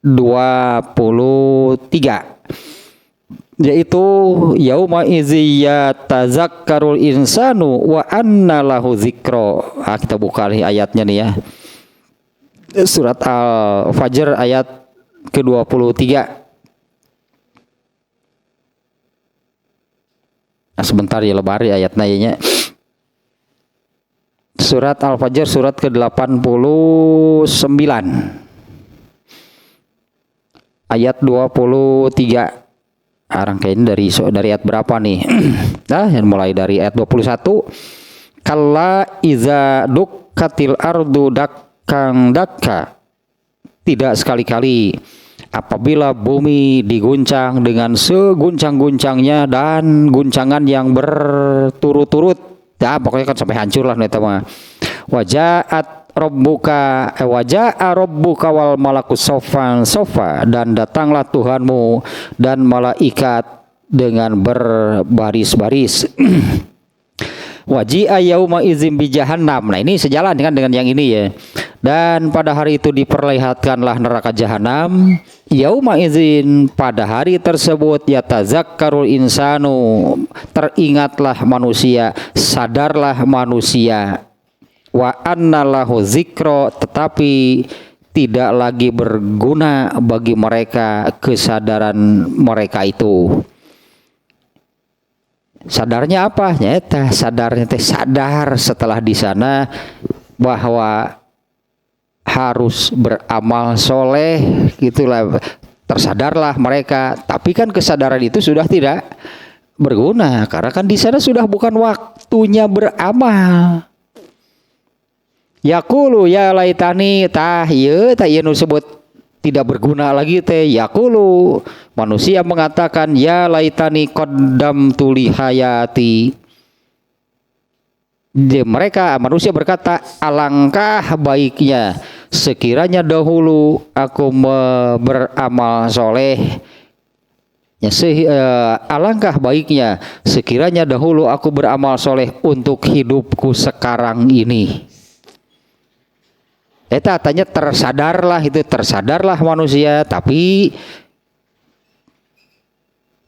23. Yaitu yauma idzi yatazakkarul insanu wa anna lahu dzikra. Kita buka nih ayatnya nih ya. Surat Al-Fajr ayat ke-23. Nah, sebentar ya lebar ya ayatnya ya. Surat Al-Fajr surat ke-89. Ayat 23. Rangkaian dari ayat berapa nih? Nah, yang mulai dari ayat 21. Kalla iza dukkatil ardu dakkang dakka. Tidak sekali-kali apabila bumi diguncang dengan seguncang-guncangnya dan guncangan yang berturut-turut. Ya, pokoknya kan sampai hancur lah nih teman. Waja'a rabbuka wal malaku sofan sofa, dan datanglah Tuhanmu dan malaikat dengan berbaris-baris. Waji'a yauma idzin bi jahannam. Nah, ini sejalan dengan yang ini ya. Dan pada hari itu diperlihatkanlah neraka jahanam. Yauma idzin, pada hari tersebut, yatazakkarul insanu, teringatlah manusia, sadarlah manusia. Wa annalahu dzikra, tetapi tidak lagi berguna bagi mereka kesadaran mereka itu. Sadarnya apa? Nyata sadarnya sadar setelah di sana bahwa harus beramal soleh, gitulah, tersadarlah mereka. Tapi kan kesadaran itu sudah tidak berguna, karena kan di sana sudah bukan waktunya beramal. Yaqulu ya laitani nu sebut tidak berguna lagi teh. Yaqulu, manusia mengatakan, ya laitani qaddamtu li hayati. Manusia berkata, alangkah baiknya sekiranya dahulu aku beramal soleh. Alangkah baiknya sekiranya dahulu aku beramal soleh untuk hidupku sekarang ini. Tanya tersadarlah manusia, tapi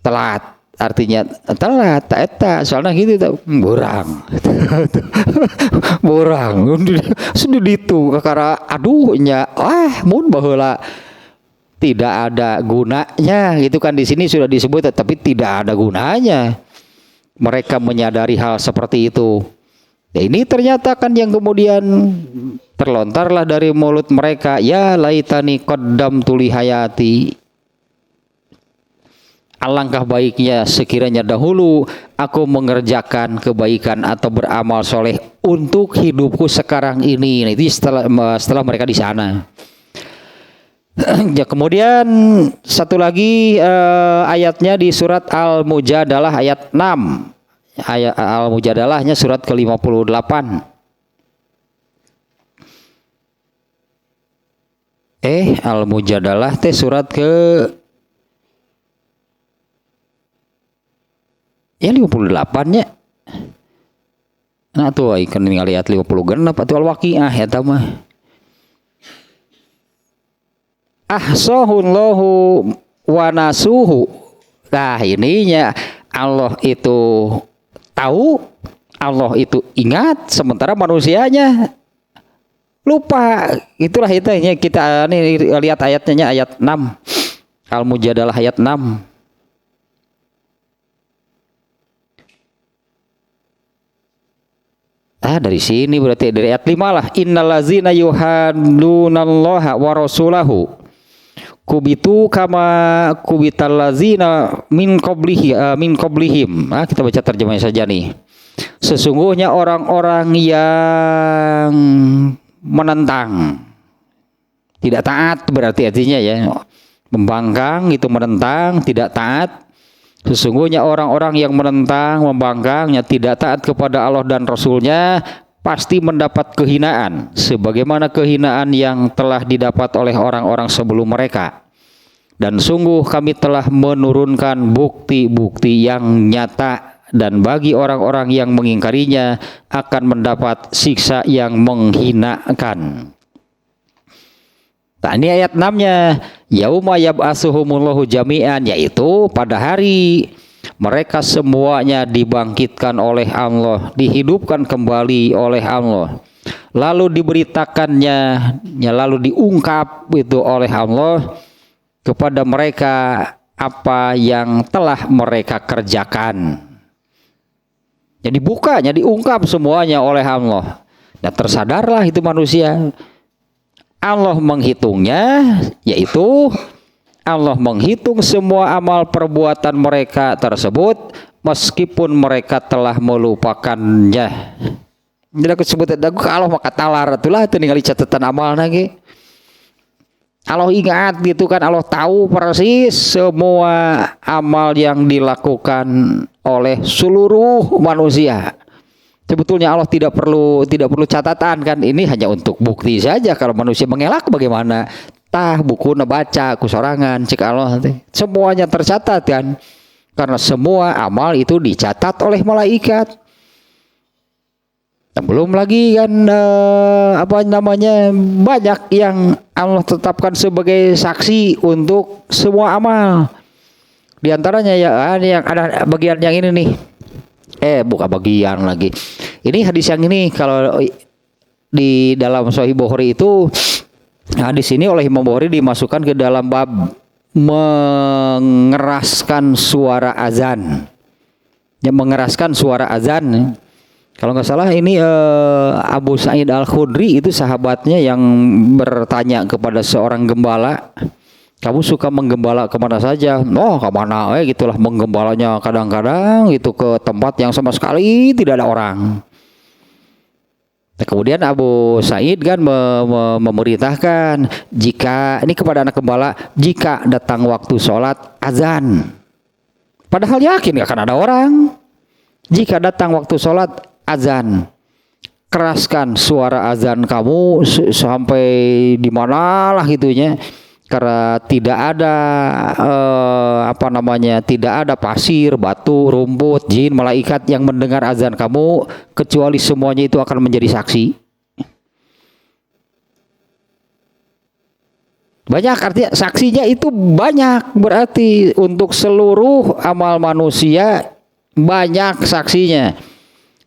telat. Artinya telat, soalnya gitu tuh, borang sudah ditu kakara aduhnya, mun baheula tidak ada gunanya gitu kan. Di sini sudah disebut, tapi tidak ada gunanya. Mereka menyadari hal seperti itu. Ya, ini ternyata kan yang kemudian terlontarlah dari mulut mereka, ya laitani qaddamtu li hayati. alangkah baiknya sekiranya dahulu aku mengerjakan kebaikan atau beramal soleh untuk hidupku sekarang ini. Nah, itu setelah mereka di sana. Ya, kemudian satu lagi ayatnya di surat Al-Mujadalah ayat 6. Ayat Al-Mujadalahnya surat ke-58. Al-Mujadalah teh surat ke 58-nya. Nah tuh ikan ningali ayat 50 genep atuh Al-Waqiah eta mah. Ahsahullahu wa nasuhu. Nah ininya Allah itu tahu, Allah itu ingat, sementara manusianya lupa. Itulah hitanya kita ini lihat ayatnya ayat 6. Al-Mujadalah ayat 6. Dari sini berarti dari ayat 5 lah. Innallazina yuhaddunallaha wa rasulahu kubitu kama kubital lazina min qablihim. Kita baca terjemahnya saja nih. Sesungguhnya orang-orang yang menentang, tidak taat berarti artinya ya. Membangkang itu menentang, tidak taat. Sesungguhnya orang-orang yang menentang, membangkangnya, tidak taat kepada Allah dan Rasulnya pasti mendapat kehinaan sebagaimana kehinaan yang telah didapat oleh orang-orang sebelum mereka. Dan sungguh kami telah menurunkan bukti-bukti yang nyata, dan bagi orang-orang yang mengingkarinya akan mendapat siksa yang menghinakan. Nah, ini ayat 6-nya, yauma yab'atsuhumullahu jami'an, yaitu pada hari mereka semuanya dibangkitkan oleh Allah, dihidupkan kembali oleh Allah. Lalu diberitakannya, lalu diungkap itu oleh Allah kepada mereka apa yang telah mereka kerjakan. Jadi bukanya, diungkap semuanya oleh Allah. Dan tersadarlah itu manusia. Allah menghitungnya, yaitu Allah menghitung semua amal perbuatan mereka tersebut meskipun mereka telah melupakannya. Jadi aku sebut aku Allah maka talar itulah itu ningali catatan amal lagi. Allah ingat gitu kan, Allah tahu persis semua amal yang dilakukan oleh seluruh manusia. Sebetulnya Allah tidak perlu catatan kan, ini hanya untuk bukti saja. Kalau manusia mengelak bagaimana? Tah buku baca kusorangan cik Allah semuanya tercatat kan, karena semua amal itu dicatat oleh malaikat. Belum lagi kan banyak yang Allah tetapkan sebagai saksi untuk semua amal. Di antaranya ya yang ada bagian yang ini nih. Bukan bagian lagi. Ini hadis yang ini kalau di dalam Sahih Bukhari itu hadis ini oleh Imam Bukhari dimasukkan ke dalam bab mengeraskan suara azan. Ya, mengeraskan suara azan. Kalau nggak salah ini Abu Sa'id Al-Khudri itu sahabatnya yang bertanya kepada seorang gembala, kamu suka menggembala kemana saja? Oh kemana? Gitulah menggembalanya kadang-kadang itu ke tempat yang sama sekali tidak ada orang. Nah, kemudian Abu Sa'id kan memerintahkan jika ini kepada anak gembala, jika datang waktu sholat azan. Padahal yakin gak akan ada orang. Jika datang waktu sholat azan, keraskan suara azan kamu sampai di mana lah gitunya, karena tidak ada tidak ada pasir, batu, rumput, jin, malaikat yang mendengar azan kamu, kecuali semuanya itu akan menjadi saksi. Banyak artinya saksinya itu banyak, berarti untuk seluruh amal manusia banyak saksinya.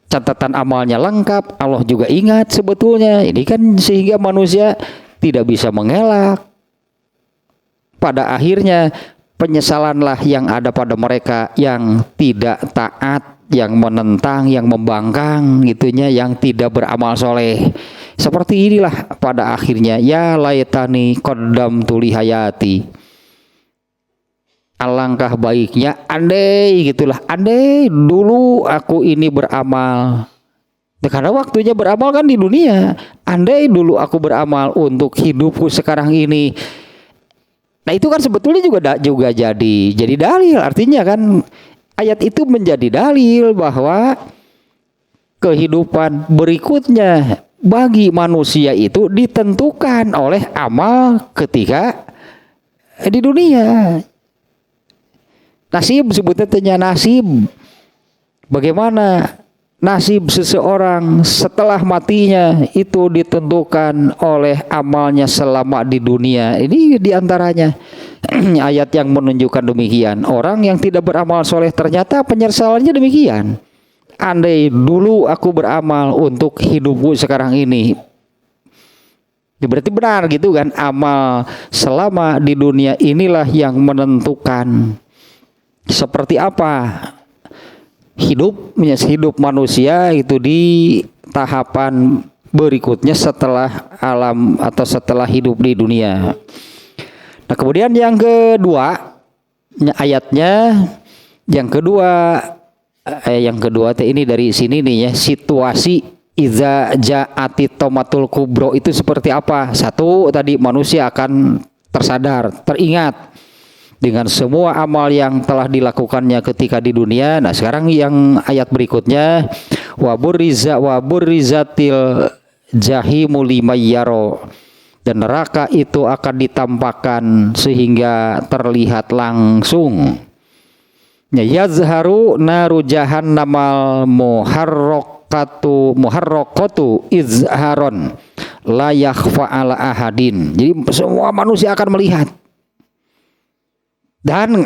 Catatan amalnya lengkap, Allah juga ingat sebetulnya. Ini kan sehingga manusia tidak bisa mengelak. Pada akhirnya penyesalanlah yang ada pada mereka yang tidak taat, yang menentang, yang membangkang gitunya, yang tidak beramal soleh. Seperti inilah pada akhirnya, ya laitani qaddamtu li hayati. alangkah baiknya andai gitulah, andai dulu aku ini beramal. Nah, karena waktunya beramal kan di dunia. Andai dulu aku beramal untuk hidupku sekarang ini. Nah itu kan sebetulnya juga jadi dalil. Artinya kan ayat itu menjadi dalil bahwa kehidupan berikutnya bagi manusia itu ditentukan oleh amal ketika di dunia. Nasib sebutnya tanya nasib. Bagaimana nasib seseorang setelah matinya itu ditentukan oleh amalnya selama di dunia. Ini diantaranya ayat yang menunjukkan demikian. Orang yang tidak beramal soleh ternyata penyesalannya demikian. Andai dulu aku beramal untuk hidupku sekarang ini. Berarti benar gitu kan, amal selama di dunia inilah yang menentukan seperti apa hidup manusia itu di tahapan berikutnya setelah alam atau setelah hidup di dunia. Nah kemudian yang kedua ayatnya yang kedua ini dari sini nih ya, situasi iza ja'ati tomatul kubro itu seperti apa. Satu, tadi manusia akan tersadar, teringat dengan semua amal yang telah dilakukannya ketika di dunia. Nah sekarang yang ayat berikutnya waburrizatil jahimu limayyaro, dan neraka itu akan ditampakkan sehingga terlihat langsung. Yazharu naru jahannamal muharraqatu izharon la yakhfa ala ahadin. Jadi semua manusia akan melihat. Dan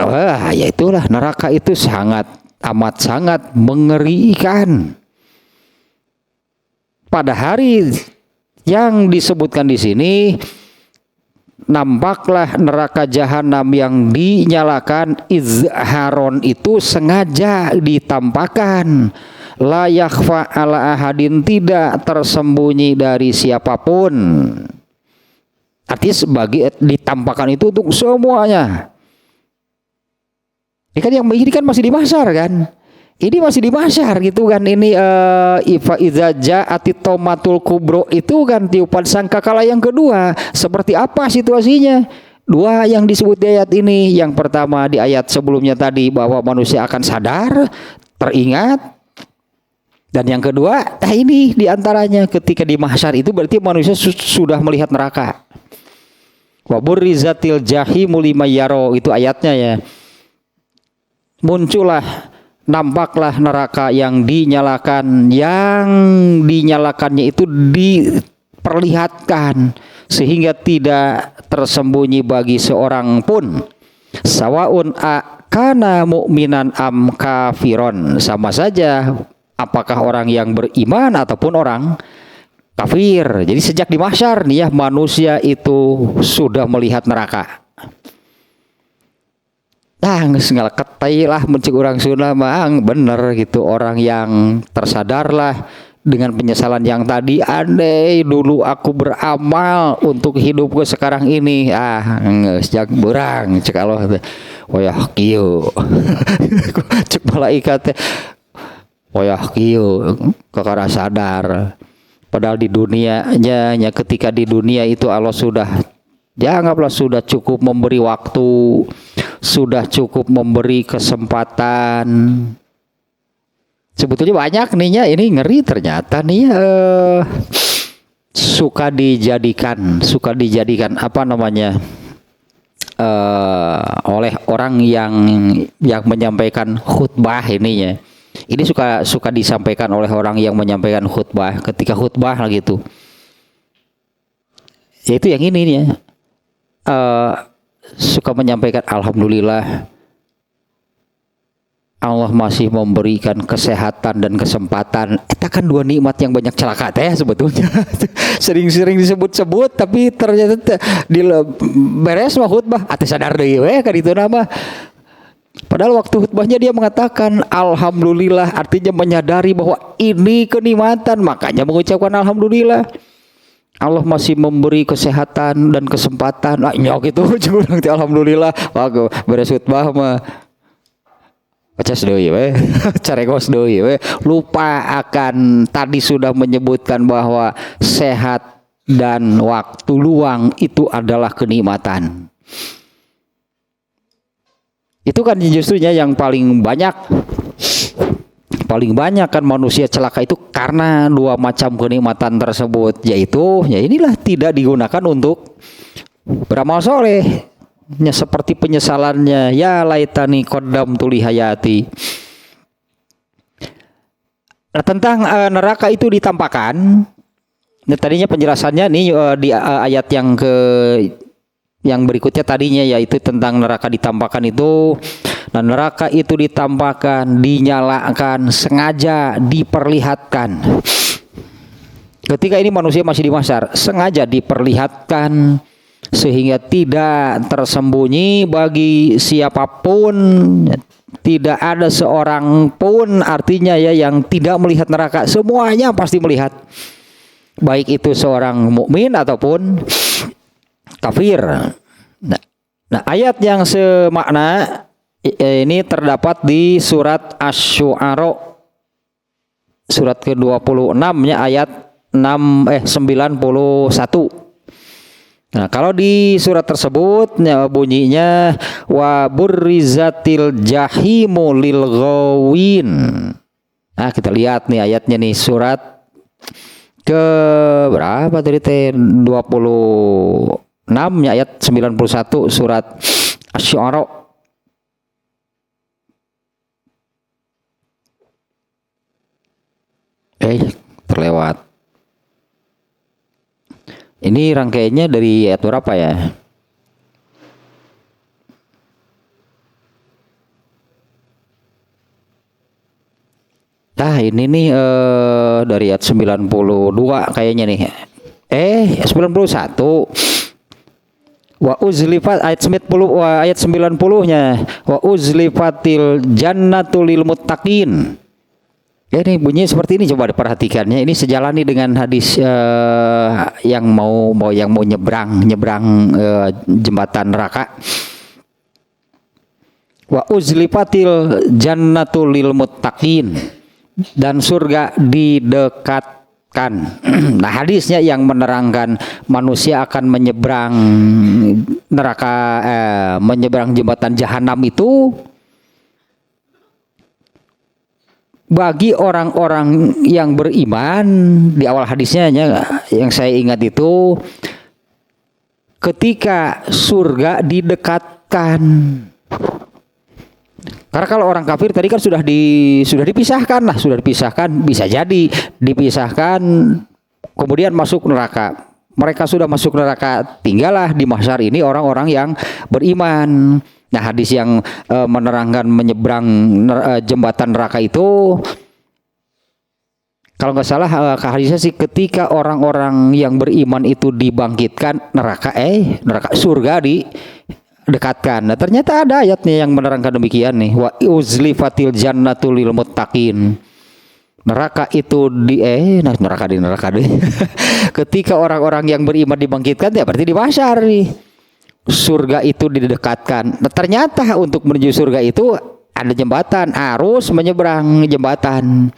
ya itulah, neraka itu amat sangat mengerikan. Pada hari yang disebutkan di sini, nampaklah neraka jahanam yang dinyalakan izharon itu sengaja ditampakkan. La yakhfa ala ahadin, tidak tersembunyi dari siapapun. Artinya ditampakkan itu untuk semuanya. Ini kan masih di mahsyar kan? Ini masih di mahsyar gitu kan? Ini ifa iza ja'ati tomatul kubro itu kan tiupan sangkakala yang kedua. Seperti apa situasinya? Dua yang disebut di ayat ini. Yang pertama di ayat sebelumnya tadi bahwa manusia akan sadar, teringat. Dan yang kedua, ini diantaranya ketika di mahsyar itu berarti manusia sudah melihat neraka. Wa burrizatil jahimu limayyaro, itu ayatnya ya. Muncullah, nampaklah neraka yang dinyalakannya itu diperlihatkan sehingga tidak tersembunyi bagi seorang pun. Sawaun kana mu'minan am kafiron, sama saja apakah orang yang beriman ataupun orang kafir. Jadi sejak di mahsyar nih ya, manusia itu sudah melihat neraka. Nggak ketai lah mencik orang Sunda mang, bener gitu, orang yang tersadarlah dengan penyesalan yang tadi. Andai dulu aku beramal untuk hidupku sekarang ini, sejak berang cek Allah wayah kieu cek malaikat wayah kieu kakara sadar. Padahal di dunianya, ketika di dunia itu Allah sudah, anggaplah sudah cukup memberi waktu, sudah cukup memberi kesempatan. Sebetulnya banyak nih ya, ini ngeri ternyata nih suka dijadikan apa namanya oleh orang yang menyampaikan khutbah ininya. Ini suka disampaikan oleh orang yang menyampaikan khutbah, ketika khutbah lah gitu. Yaitu yang ini nih ya. Suka menyampaikan alhamdulillah Allah masih memberikan kesehatan dan kesempatan. Itu kan dua nikmat yang banyak celaka teh sebetulnya. Sering-sering disebut-sebut tapi ternyata di beres mah khutbah atuh sadar deui we ka ditu nama. Padahal waktu khutbahnya dia mengatakan alhamdulillah, artinya menyadari bahwa ini kenikmatan, makanya mengucapkan alhamdulillah. Allah masih memberi kesehatan dan kesempatan. Nyok itu juga alhamdulillah. Wah, beres khutbah mah Pecas doi we, caregos doi we. Lupa akan tadi sudah menyebutkan bahwa sehat dan waktu luang itu adalah kenikmatan. Itu kan justrunya yang paling banyak kan manusia celaka itu karena dua macam kenikmatan tersebut, yaitu ya inilah tidak digunakan untuk beramal soleh. Ya, seperti penyesalannya, ya laitani qaddam tuli hayati. Nah, tentang neraka itu ditampakkan. Nah, tadinya penjelasannya nih di ayat yang berikutnya tadinya, yaitu tentang neraka ditampakkan itu. Nah, neraka itu ditampakkan, dinyalakan, sengaja diperlihatkan. Ketika ini manusia masih di mahsyar, sengaja diperlihatkan sehingga tidak tersembunyi bagi siapapun, tidak ada seorang pun artinya ya yang tidak melihat neraka, semuanya pasti melihat, baik itu seorang mukmin ataupun kafir. Nah, ayat yang semakna ini terdapat di surat Asy-Syu'ara surat ke-26 ya, ayat 91. Nah, kalau di surat tersebut ya, bunyinya wa burrizatil jahimu lil ghawin. Nah, kita lihat nih ayatnya nih, surat ke berapa tadi teh, 26 ya, ayat 91 surat Asy-Syu'ara. Terlewat. Ini rangkaiannya dari ayat berapa ya? Nah, ini nih dari ayat 92 kayaknya nih. 91. Wa uzlifat ayat 90-nya. Wa uzlifatil jannatu lil muttaqin. Ya, ini bunyi seperti ini, coba diperhatikannya. Ini sejalani dengan hadis yang mau nyebrang jembatan neraka. Wa uzlifatil jannatu lil muttaqin, dan surga didekatkan. Nah, hadisnya yang menerangkan manusia akan menyeberang neraka, menyeberang jembatan jahanam itu bagi orang-orang yang beriman. Di awal hadisnya yang saya ingat itu ketika surga didekatkan. Karena kalau orang kafir tadi kan sudah dipisahkan, bisa jadi dipisahkan kemudian masuk neraka. Mereka sudah masuk neraka, tinggallah di mahsyar ini orang-orang yang beriman. Nah, hadis yang menerangkan menyeberang jembatan neraka itu, kalau nggak salah hadisnya sih, ketika orang-orang yang beriman itu dibangkitkan, neraka surga didekatkan. Nah, ternyata ada ayatnya yang menerangkan demikian nih, wa uzlifatil jannatu lil muttaqin. Neraka itu neraka di ketika orang-orang yang beriman dibangkitkan, ya berarti di mahsyar nih. Surga itu didekatkan. Nah, ternyata untuk menuju surga itu ada jembatan, harus menyeberang jembatan.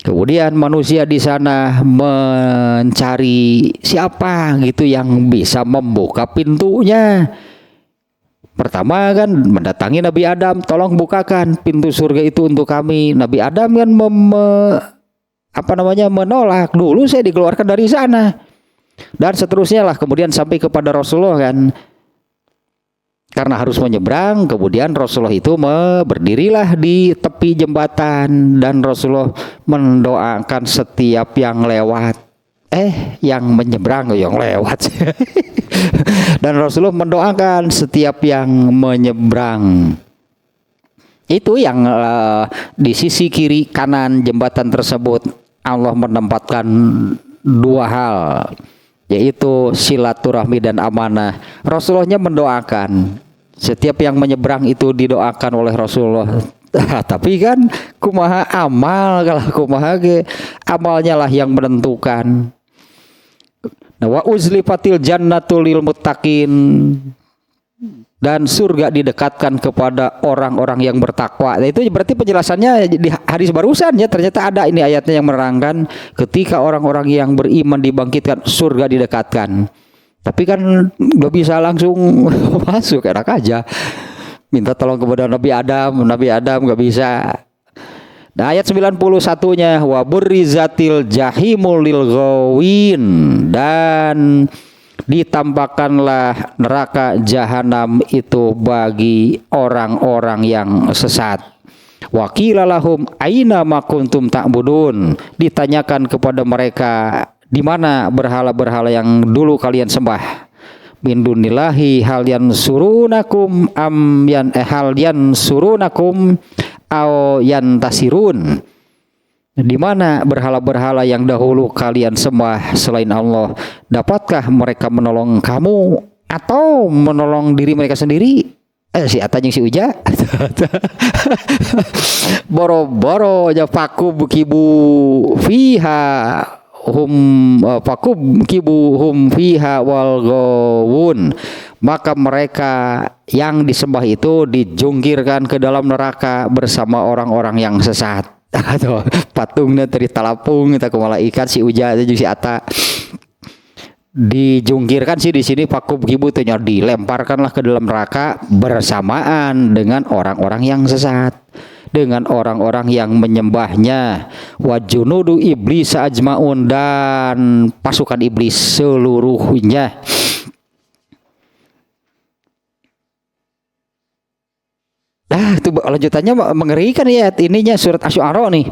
Kemudian manusia di sana mencari siapa gitu yang bisa membuka pintunya. Pertama kan mendatangi Nabi Adam, tolong bukakan pintu surga itu untuk kami. Nabi Adam kan menolak, dulu saya dikeluarkan dari sana. Dan seterusnya lah, kemudian sampai kepada Rasulullah kan. Karena harus menyeberang, kemudian Rasulullah itu berdirilah di tepi jembatan dan Rasulullah mendoakan setiap yang lewat. Yang menyeberang yang lewat. Dan Rasulullah mendoakan setiap yang menyeberang. Itu yang di sisi kiri kanan jembatan tersebut Allah menempatkan dua hal, yaitu silaturahmi dan amanah. Rasulullahnya mendoakan setiap yang menyeberang itu didoakan oleh Rasulullah. Tapi kan kumaha amal, kalau kumaha amalnya lah yang menentukan. Nah, wa uzlifatil jannatu lil muttaqin, dan surga didekatkan kepada orang-orang yang bertakwa. Nah, itu berarti penjelasannya di hadis barusan ya, ternyata ada ini ayatnya yang menerangkan ketika orang-orang yang beriman dibangkitkan, surga didekatkan. Tapi kan nggak bisa langsung masuk, enak aja. Minta tolong kepada Nabi Adam nggak bisa. Nah, ayat 91-nya wa burrizatil jahimul lil ghawin, dan ditampakkanlah neraka jahanam itu bagi orang-orang yang sesat. Wa qila lahum aina ma kuntum ta'budun, ditanyakan kepada mereka, di mana berhala-berhala yang dulu kalian sembah? Min dunillahi hal yansurunakum am hal yansurunakum aw yantasirun. Di mana berhala-berhala yang dahulu kalian sembah selain Allah? Dapatkah mereka menolong kamu atau menolong diri mereka sendiri? Si Atanya si Uja boro-boro aja fakub kibu fiha hum fiha wal gawun, maka mereka yang disembah itu dijungkirkan ke dalam neraka bersama orang-orang yang sesat. Atau patungnya dari talapung kita ke malaikat si Uja aja si Ata dijungkirkan sih di sini fakub kibu, dilemparkanlah ke dalam neraka bersamaan dengan orang-orang yang sesat, dengan orang-orang yang menyembahnya. Wa junudu iblis ajmaun, dan pasukan iblis seluruhnya. Nah, itu lanjutannya mengerikan ya, ininya surat Asy-Syu'ara nih.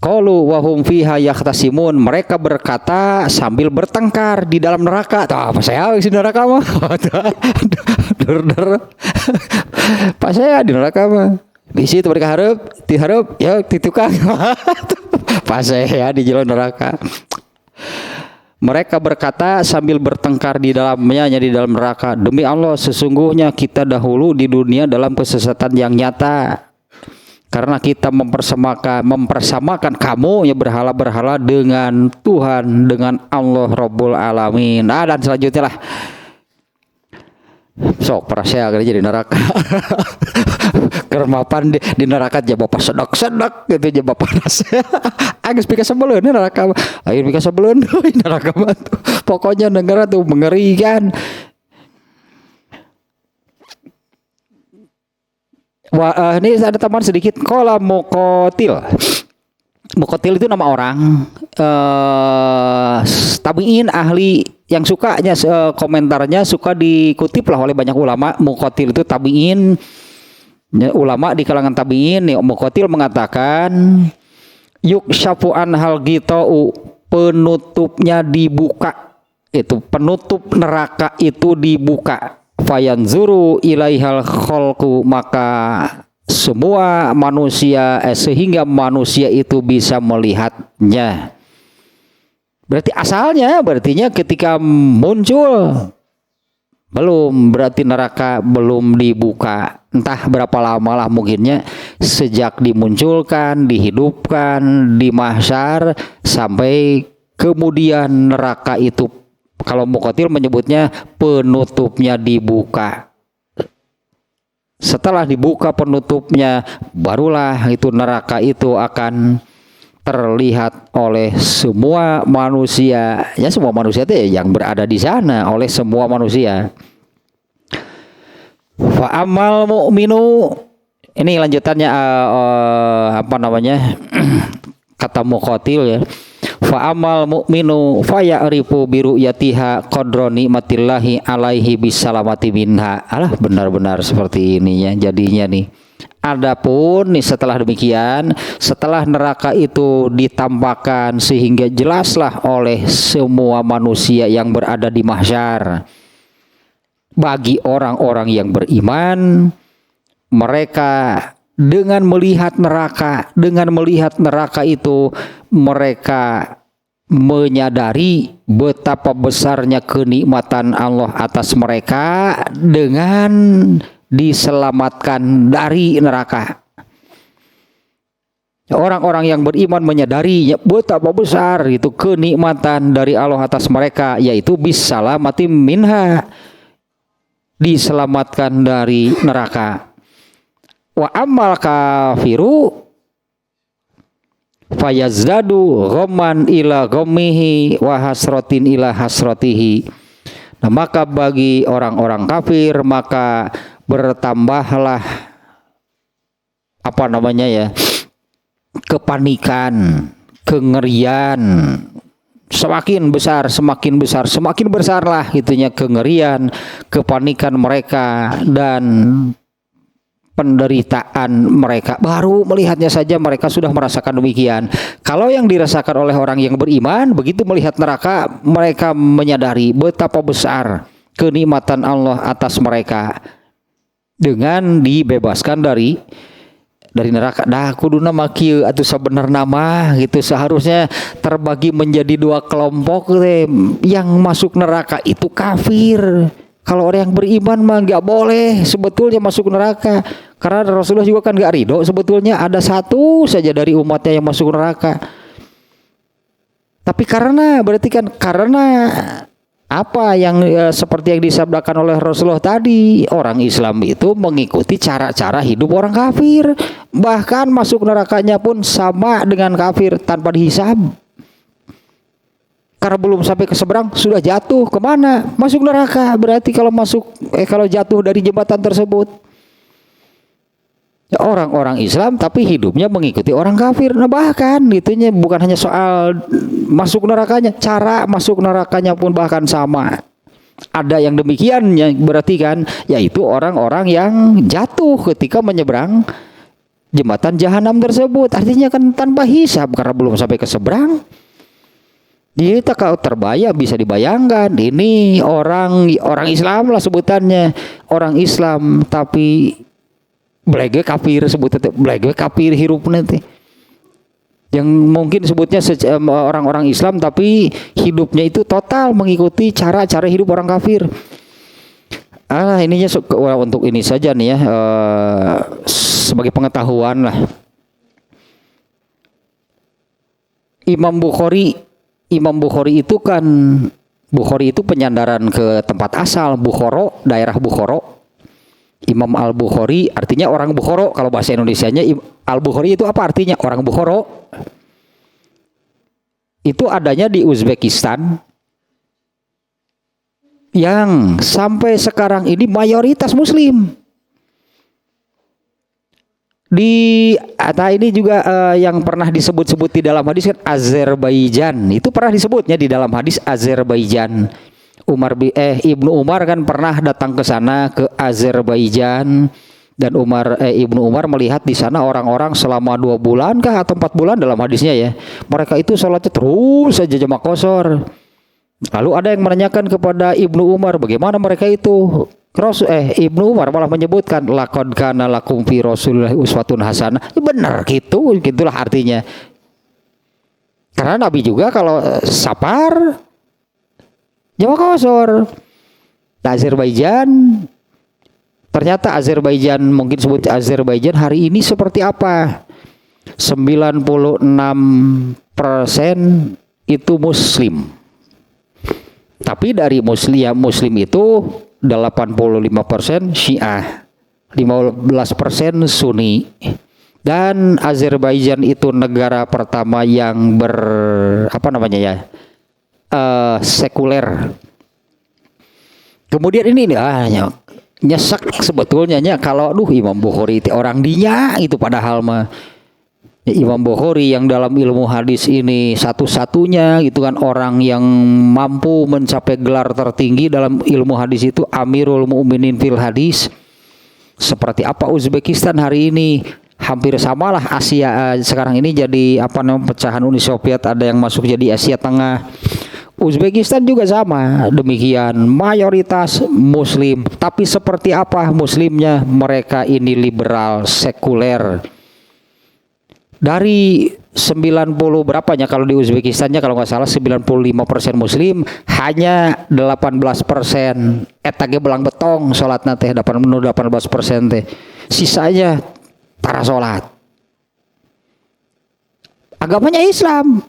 Qalu wa hum fiha yahtasimun, mereka berkata sambil bertengkar di dalam neraka. Tah, apa saya di neraka mah? Der. Pas saya di neraka mah. Di situ mereka diharap ya di tukang. Pas saya di jalan neraka. Mereka berkata sambil bertengkar di dalamnya, di dalam neraka, demi Allah sesungguhnya kita dahulu di dunia dalam kesesatan yang nyata, karena kita mempersamakan kamu ya berhala-berhala dengan Tuhan, dengan Allah Rabbul Alamin. Dan selanjutnya lah sok prasea kali jadi neraka. Kermapan di neraka aja bapak sedek gitu aja bapak panas. Agus pika sebelum ini neraka. Ayo pika sebelum neraka tuh. Pokoknya negara tuh mengerikan. Wah, ini ada tambahan sedikit. Qala Muqatil. Muqatil itu nama orang. Tabi'in ahli yang sukanya komentarnya suka dikutip lah oleh banyak ulama. Muqatil itu tabi'in, ulama di kalangan tabi'in. Muqatil mengatakan yukshafu anhal ghita'u, penutupnya dibuka, itu penutup neraka itu dibuka. Fayanzuru ilaihal khalqu, maka semua manusia sehingga manusia itu bisa melihatnya. Berarti asalnya berartinya ketika muncul belum, berarti neraka belum dibuka. Entah berapa lama lah mungkinnya sejak dimunculkan, dihidupkan di mahsyar sampai kemudian neraka itu, kalau Muqatil menyebutnya penutupnya dibuka. Setelah dibuka penutupnya, barulah itu neraka itu akan terlihat oleh semua manusia. Ya semua manusia itu yang berada di sana, oleh semua manusia. Fa amal mu'minu, ini lanjutannya apa namanya? Kata Muqatil ya. Fa amal mu'minu fa ya'rifu bi ru'yatiha qadra nikmatillahi alaihi bisalamati minha. Alah, benar-benar seperti ini ya jadinya nih. Adapun nih setelah demikian, setelah neraka itu ditampakkan sehingga jelaslah oleh semua manusia yang berada di mahsyar, bagi orang-orang yang beriman, mereka dengan melihat neraka itu mereka menyadari betapa besarnya kenikmatan Allah atas mereka dengan diselamatkan dari neraka. Orang-orang yang beriman menyadari betapa besar itu kenikmatan dari Allah atas mereka, yaitu bisalamati minha, diselamatkan dari neraka. Wa ammal kafiru fayazdadu ghamman ila ghammihi wa hasratin ila hasratihi. Nah, maka bagi orang-orang kafir maka bertambahlah kepanikan, kengerian, semakin besarlah gitunya kengerian, kepanikan mereka dan penderitaan mereka. Baru melihatnya saja mereka sudah merasakan demikian. Kalau yang dirasakan oleh orang yang beriman, begitu melihat neraka mereka menyadari betapa besar kenikmatan Allah atas mereka dengan dibebaskan dari neraka. Dah kuduna makieu atuh sabenerna mah gitu, seharusnya terbagi menjadi dua kelompok deh. Yang masuk neraka itu kafir. Kalau orang yang beriman mah nggak boleh sebetulnya masuk neraka, karena Rasulullah juga kan nggak ridho sebetulnya ada satu saja dari umatnya yang masuk neraka. Tapi karena apa yang seperti yang disabdakan oleh Rasulullah tadi, orang Islam itu mengikuti cara-cara hidup orang kafir, bahkan masuk nerakanya pun sama dengan kafir tanpa dihisab. Karena belum sampai ke seberang sudah jatuh kemana? Masuk neraka. Berarti kalau jatuh dari jembatan tersebut, orang-orang Islam tapi hidupnya mengikuti orang kafir. Nah, bahkan itunya bukan hanya soal masuk nerakanya, cara masuk nerakanya pun bahkan sama. Ada yang demikian berarti kan, yaitu orang-orang yang jatuh ketika menyeberang jembatan jahanam tersebut. Artinya kan tanpa hisab karena belum sampai ke seberang. Kita kalau bisa dibayangkan ini orang Islam lah sebutannya, orang Islam tapi blege kafir, sebutnya blege kafir hirupna teh. Yang mungkin sebutnya orang-orang Islam tapi hidupnya itu total mengikuti cara-cara hidup orang kafir. Ininya untuk ini saja nih ya, sebagai pengetahuan lah. Imam Bukhari itu kan, Bukhari itu penyandaran ke tempat asal Bukhoro, daerah Bukhoro. Imam Al-Bukhari artinya orang Bukhoro. Kalau bahasa Indonesianya Al-Bukhari itu apa artinya? Orang Bukhoro. Itu adanya di Uzbekistan yang sampai sekarang ini mayoritas Muslim. Ini juga yang pernah disebut-sebut di dalam hadis kan Azerbaijan. Itu pernah disebutnya di dalam hadis Azerbaijan. Ibnu Umar kan pernah datang ke sana, ke Azerbaijan, dan Ibnu Umar melihat di sana orang-orang selama 2 bulan kah atau 4 bulan dalam hadisnya ya. Mereka itu sholatnya terus saja jamak qashar. Lalu ada yang menanyakan kepada Ibnu Umar bagaimana mereka itu. Ibnu Umar malah menyebutkan laqad kana lakum fi Rasulillahi uswatun hasanah. Benar gitulah artinya. Karena Nabi juga kalau safar jamak qashar. Ternyata Azerbaijan, mungkin sebut Azerbaijan hari ini seperti apa? 96% itu Muslim. Tapi dari Muslim itu 85% Syiah, 15% Sunni. Dan Azerbaijan itu negara pertama yang sekuler. Kemudian ini nyesek sebetulnya kalau Imam Bukhari itu orang dinya itu, padahal mah Imam Bukhari yang dalam ilmu hadis ini satu-satunya gitu kan orang yang mampu mencapai gelar tertinggi dalam ilmu hadis itu Amirul Mukminin fil hadis. Seperti apa Uzbekistan hari ini? Hampir samalah Asia sekarang ini jadi pecahan Uni Soviet, ada yang masuk jadi Asia Tengah. Uzbekistan juga sama demikian, mayoritas Muslim. Tapi seperti apa Muslimnya? Mereka ini liberal, sekuler. Dari 90 berapanya kalau di Uzbekistannya kalau nggak salah 95% Muslim, hanya 18% etage belang betong sholatna teh 18% teh. Sisanya para sholat. agamanya Islam.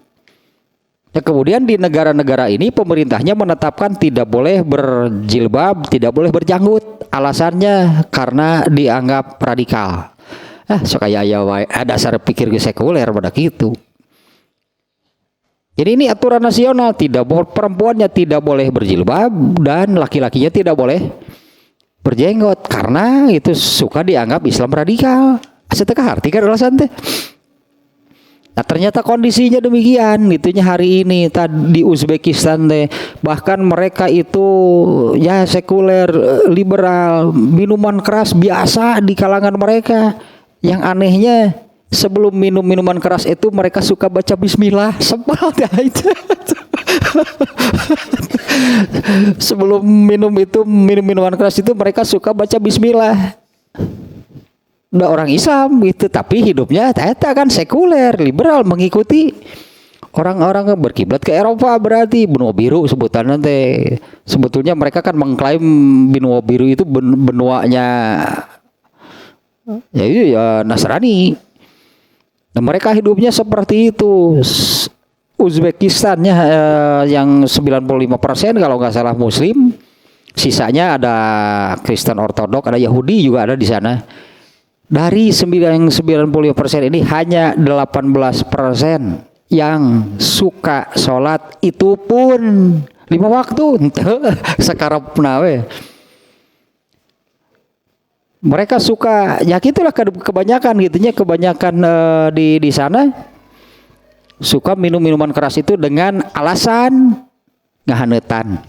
Ya, kemudian di negara-negara ini pemerintahnya menetapkan tidak boleh berjilbab, tidak boleh berjanggut. Alasannya karena dianggap radikal. Sekaya dasar pikir sekuler pada gitu. Jadi ini aturan nasional, perempuannya tidak boleh berjilbab dan laki-lakinya tidak boleh berjenggot karena itu suka dianggap Islam radikal. Setekah arti kan alasan teh. Nah ternyata kondisinya demikian gitunya hari ini di Uzbekistan deh, bahkan mereka itu ya sekuler, liberal, minuman keras biasa di kalangan mereka. Yang anehnya sebelum minum minuman keras itu mereka suka baca bismillah. Sebal dah itu. Sebelum minum minuman keras itu mereka suka baca bismillah. Udah orang Islam gitu, tapi hidupnya ternyata kan sekuler, liberal, mengikuti orang-orang berkiblat ke Eropa, berarti benua biru sebutannya teh. Sebetulnya mereka kan mengklaim benua biru itu benuanya ya Nasrani. Nah, mereka hidupnya seperti itu. Uzbekistannya yang 95% kalau nggak salah Muslim, sisanya ada Kristen Ortodok, ada Yahudi juga ada di sana. Dari 95% ini hanya 18% yang suka sholat, itu pun 5 waktu. Sekarang nawe. Mereka suka, ya gitulah kebanyakan gitunya, kebanyakan di sana suka minum minuman keras itu dengan alasan ngahanetan.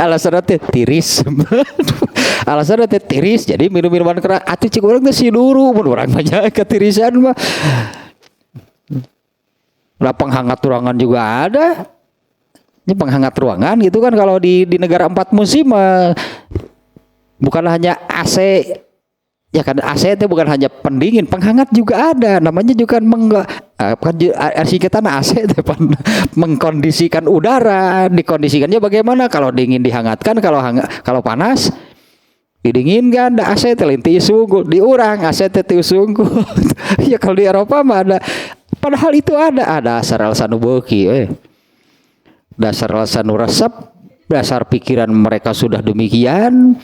Alasannya tiris. Alasannya tiris, jadi minum minuman keras. Atuh cik urang teh si duru, mun urang banyak ketirisan mah. Lah penghangat ruangan juga ada. Ini penghangat ruangan gitu kan kalau di negara 4 musim bukan hanya AC. Ya kan AC itu bukan hanya pendingin, penghangat juga ada. Namanya juga kita AC itu mengkondisikan udara. Dikondisikannya bagaimana? Kalau dingin dihangatkan, kalau panas didinginkan. Da AC telinti sungguh diurang, AC teh sungguh. Ya kalau di Eropa mah ada. Padahal itu ada dasar alasan beuki dasar alasan resep, dasar pikiran mereka sudah demikian.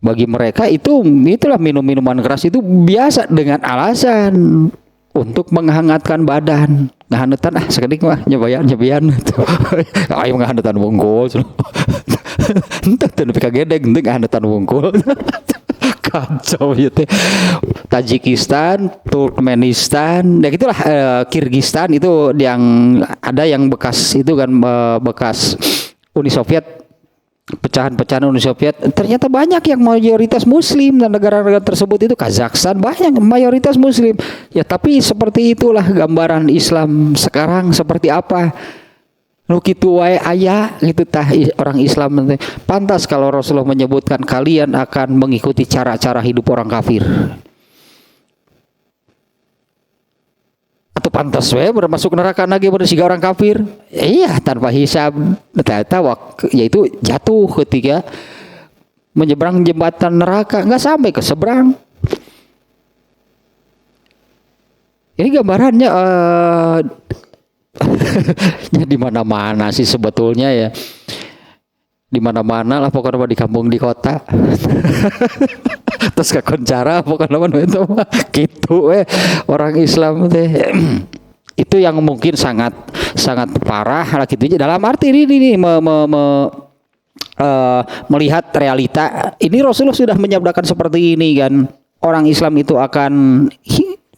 Bagi mereka itulah minuman keras itu biasa dengan alasan untuk menghangatkan badan. Ngahanetan sekedik mah nyobayan. Ayo ngahanetan wungkul. Entah teu nepi ka gedeg henteu ngahanetan wungkul. Kacau ya teh. Tajikistan, Turkmenistan, ya gitulah. Kirgistan itu yang ada yang bekas itu kan bekas Uni Soviet. Pecahan-pecahan Uni Soviet, ternyata banyak yang mayoritas Muslim, dan negara-negara tersebut itu Kazakhstan banyak mayoritas Muslim. Ya tapi seperti itulah gambaran Islam sekarang seperti apa. Nu kitu wae aya gitu tah orang Islam. Pantas kalau Rasulullah menyebutkan kalian akan mengikuti cara-cara hidup orang kafir. Atau pantas we bermasuk neraka lagi bersiga orang kafir. Iya, tanpa hisab. Ternyata yaitu jatuh ketika menyeberang jembatan neraka, nggak sampai ke seberang. Ini gambarannya ya di mana-mana sih sebetulnya ya. Di mana-mana lah pokoknya di kampung, di kota. Terus kakoncara pokoknya itu mah gitu orang Islam teh. Itu yang mungkin sangat parah lah gitu. Dalam arti ini melihat realita. Ini Rasulullah sudah menyabdakan seperti ini kan. Orang Islam itu akan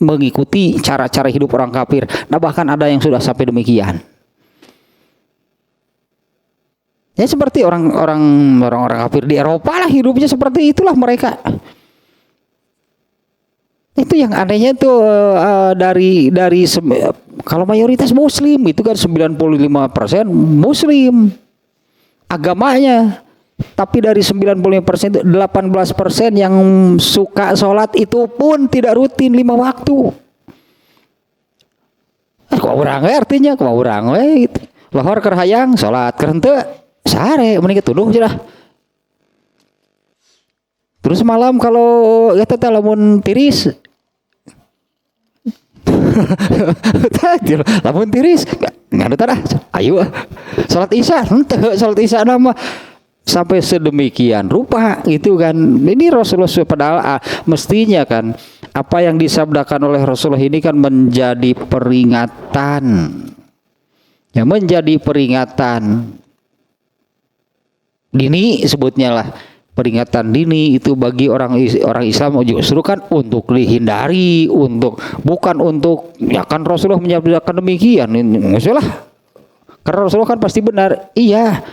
mengikuti cara-cara hidup orang kafir. Nah bahkan ada yang sudah sampai demikian. Ya seperti orang-orang kafir di Eropa lah hidupnya seperti itulah mereka. Itu yang anehnya tuh dari kalau mayoritas Muslim itu kan 95% Muslim agamanya, tapi dari 95% 18% yang suka sholat itu pun tidak rutin 5 waktu. Kok orang artinya kok orang gitu. Lohor keur hayang sholat keur henteu sare mending tuduh aja lah. Terus malam kalau eta teh lamun tiris Lamun tiris nganu tah ayo salat isya henteu salat isya nama sampai sedemikian rupa gitu kan. Ini Rasulullah padahal mestinya kan apa yang disabdakan oleh Rasulullah ini kan menjadi peringatan. Ya menjadi peringatan dini sebutnya lah. Peringatan dini itu bagi orang Islam justru kan untuk dihindari, bukan untuk ya kan Rasulullah menyabdakan demikian. Masalah karena Rasulullah kan pasti benar. Iya.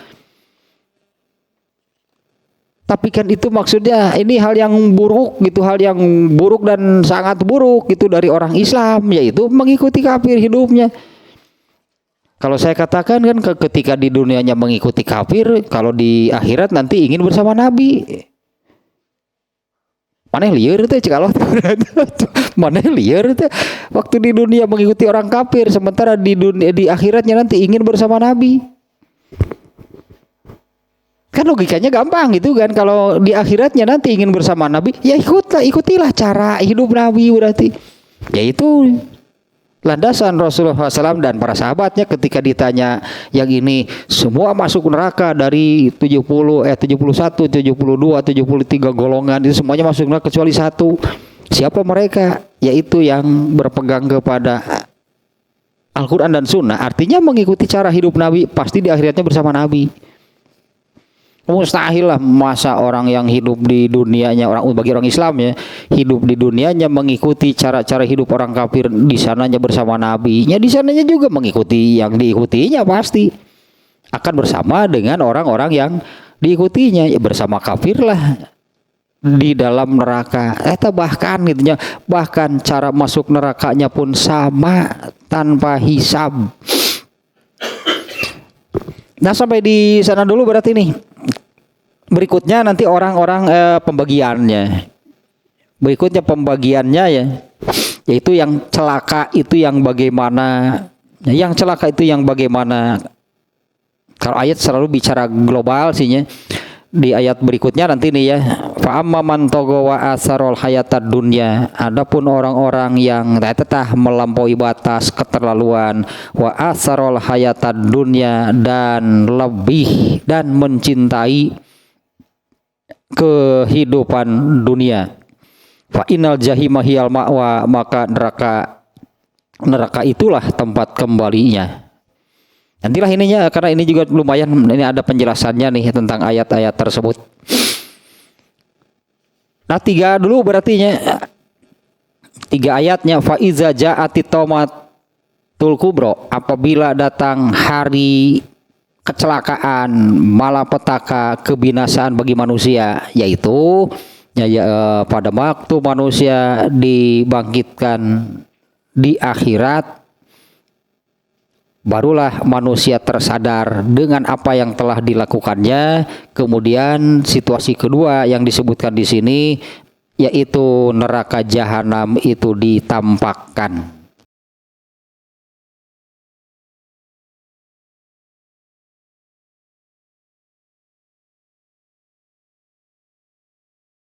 Tapi kan itu maksudnya ini hal yang buruk gitu, hal yang buruk dan sangat buruk gitu dari orang Islam, yaitu mengikuti kafir hidupnya. Kalau saya katakan kan ketika di dunianya mengikuti kafir, kalau di akhirat nanti ingin bersama Nabi. Maneh lieur teh kalau maneh lieur teh waktu di dunia mengikuti orang kafir, sementara di akhiratnya nanti ingin bersama Nabi. Kan logikanya gampang gitu kan, kalau di akhiratnya nanti ingin bersama Nabi, ya ikutilah cara hidup Nabi berarti. Yaitu landasan Rasulullah SAW dan para sahabatnya ketika ditanya yang ini semua masuk neraka dari 71, 72, 73 golongan itu semuanya masuk neraka kecuali satu. Siapa mereka? Yaitu yang berpegang kepada Al-Quran dan Sunnah. Artinya mengikuti cara hidup Nabi, pasti di akhiratnya bersama Nabi. Mustahil lah masa orang yang hidup di dunianya, bagi orang Islam ya, hidup di dunianya mengikuti cara-cara hidup orang kafir, di sananya bersama Nabi, ya di sananya juga mengikuti yang diikutinya, pasti akan bersama dengan orang-orang yang diikutinya, ya bersama kafir lah di dalam neraka. Bahkan gitunya, bahkan cara masuk nerakanya pun sama tanpa hisab. Nah sampai di sana dulu berarti nih. Berikutnya nanti orang-orang pembagiannya. Berikutnya pembagiannya ya, yaitu yang celaka itu yang bagaimana. Yang celaka itu yang bagaimana. Kalau ayat selalu bicara global sihnya. Di ayat berikutnya nanti nih ya, fa amma man tagha wa asarul hayatad dunya. Adapun orang-orang yang tetah melampaui batas keterlaluan, wa asarul hayatad dunya, dan lebih dan mencintai kehidupan dunia, fa innal jahima hiyal ma'wa, maka neraka itulah tempat kembalinya. Nantilah ininya, karena ini juga lumayan, ini ada penjelasannya nih tentang ayat-ayat tersebut. Nah 3 dulu berarti 3 ayatnya, fa iza ja'atit taumatul kubro, apabila datang hari kecelakaan, malapetaka, kebinasaan bagi manusia, yaitu pada waktu manusia dibangkitkan di akhirat, barulah manusia tersadar dengan apa yang telah dilakukannya. Kemudian situasi kedua yang disebutkan di sini, yaitu neraka jahanam itu ditampakkan.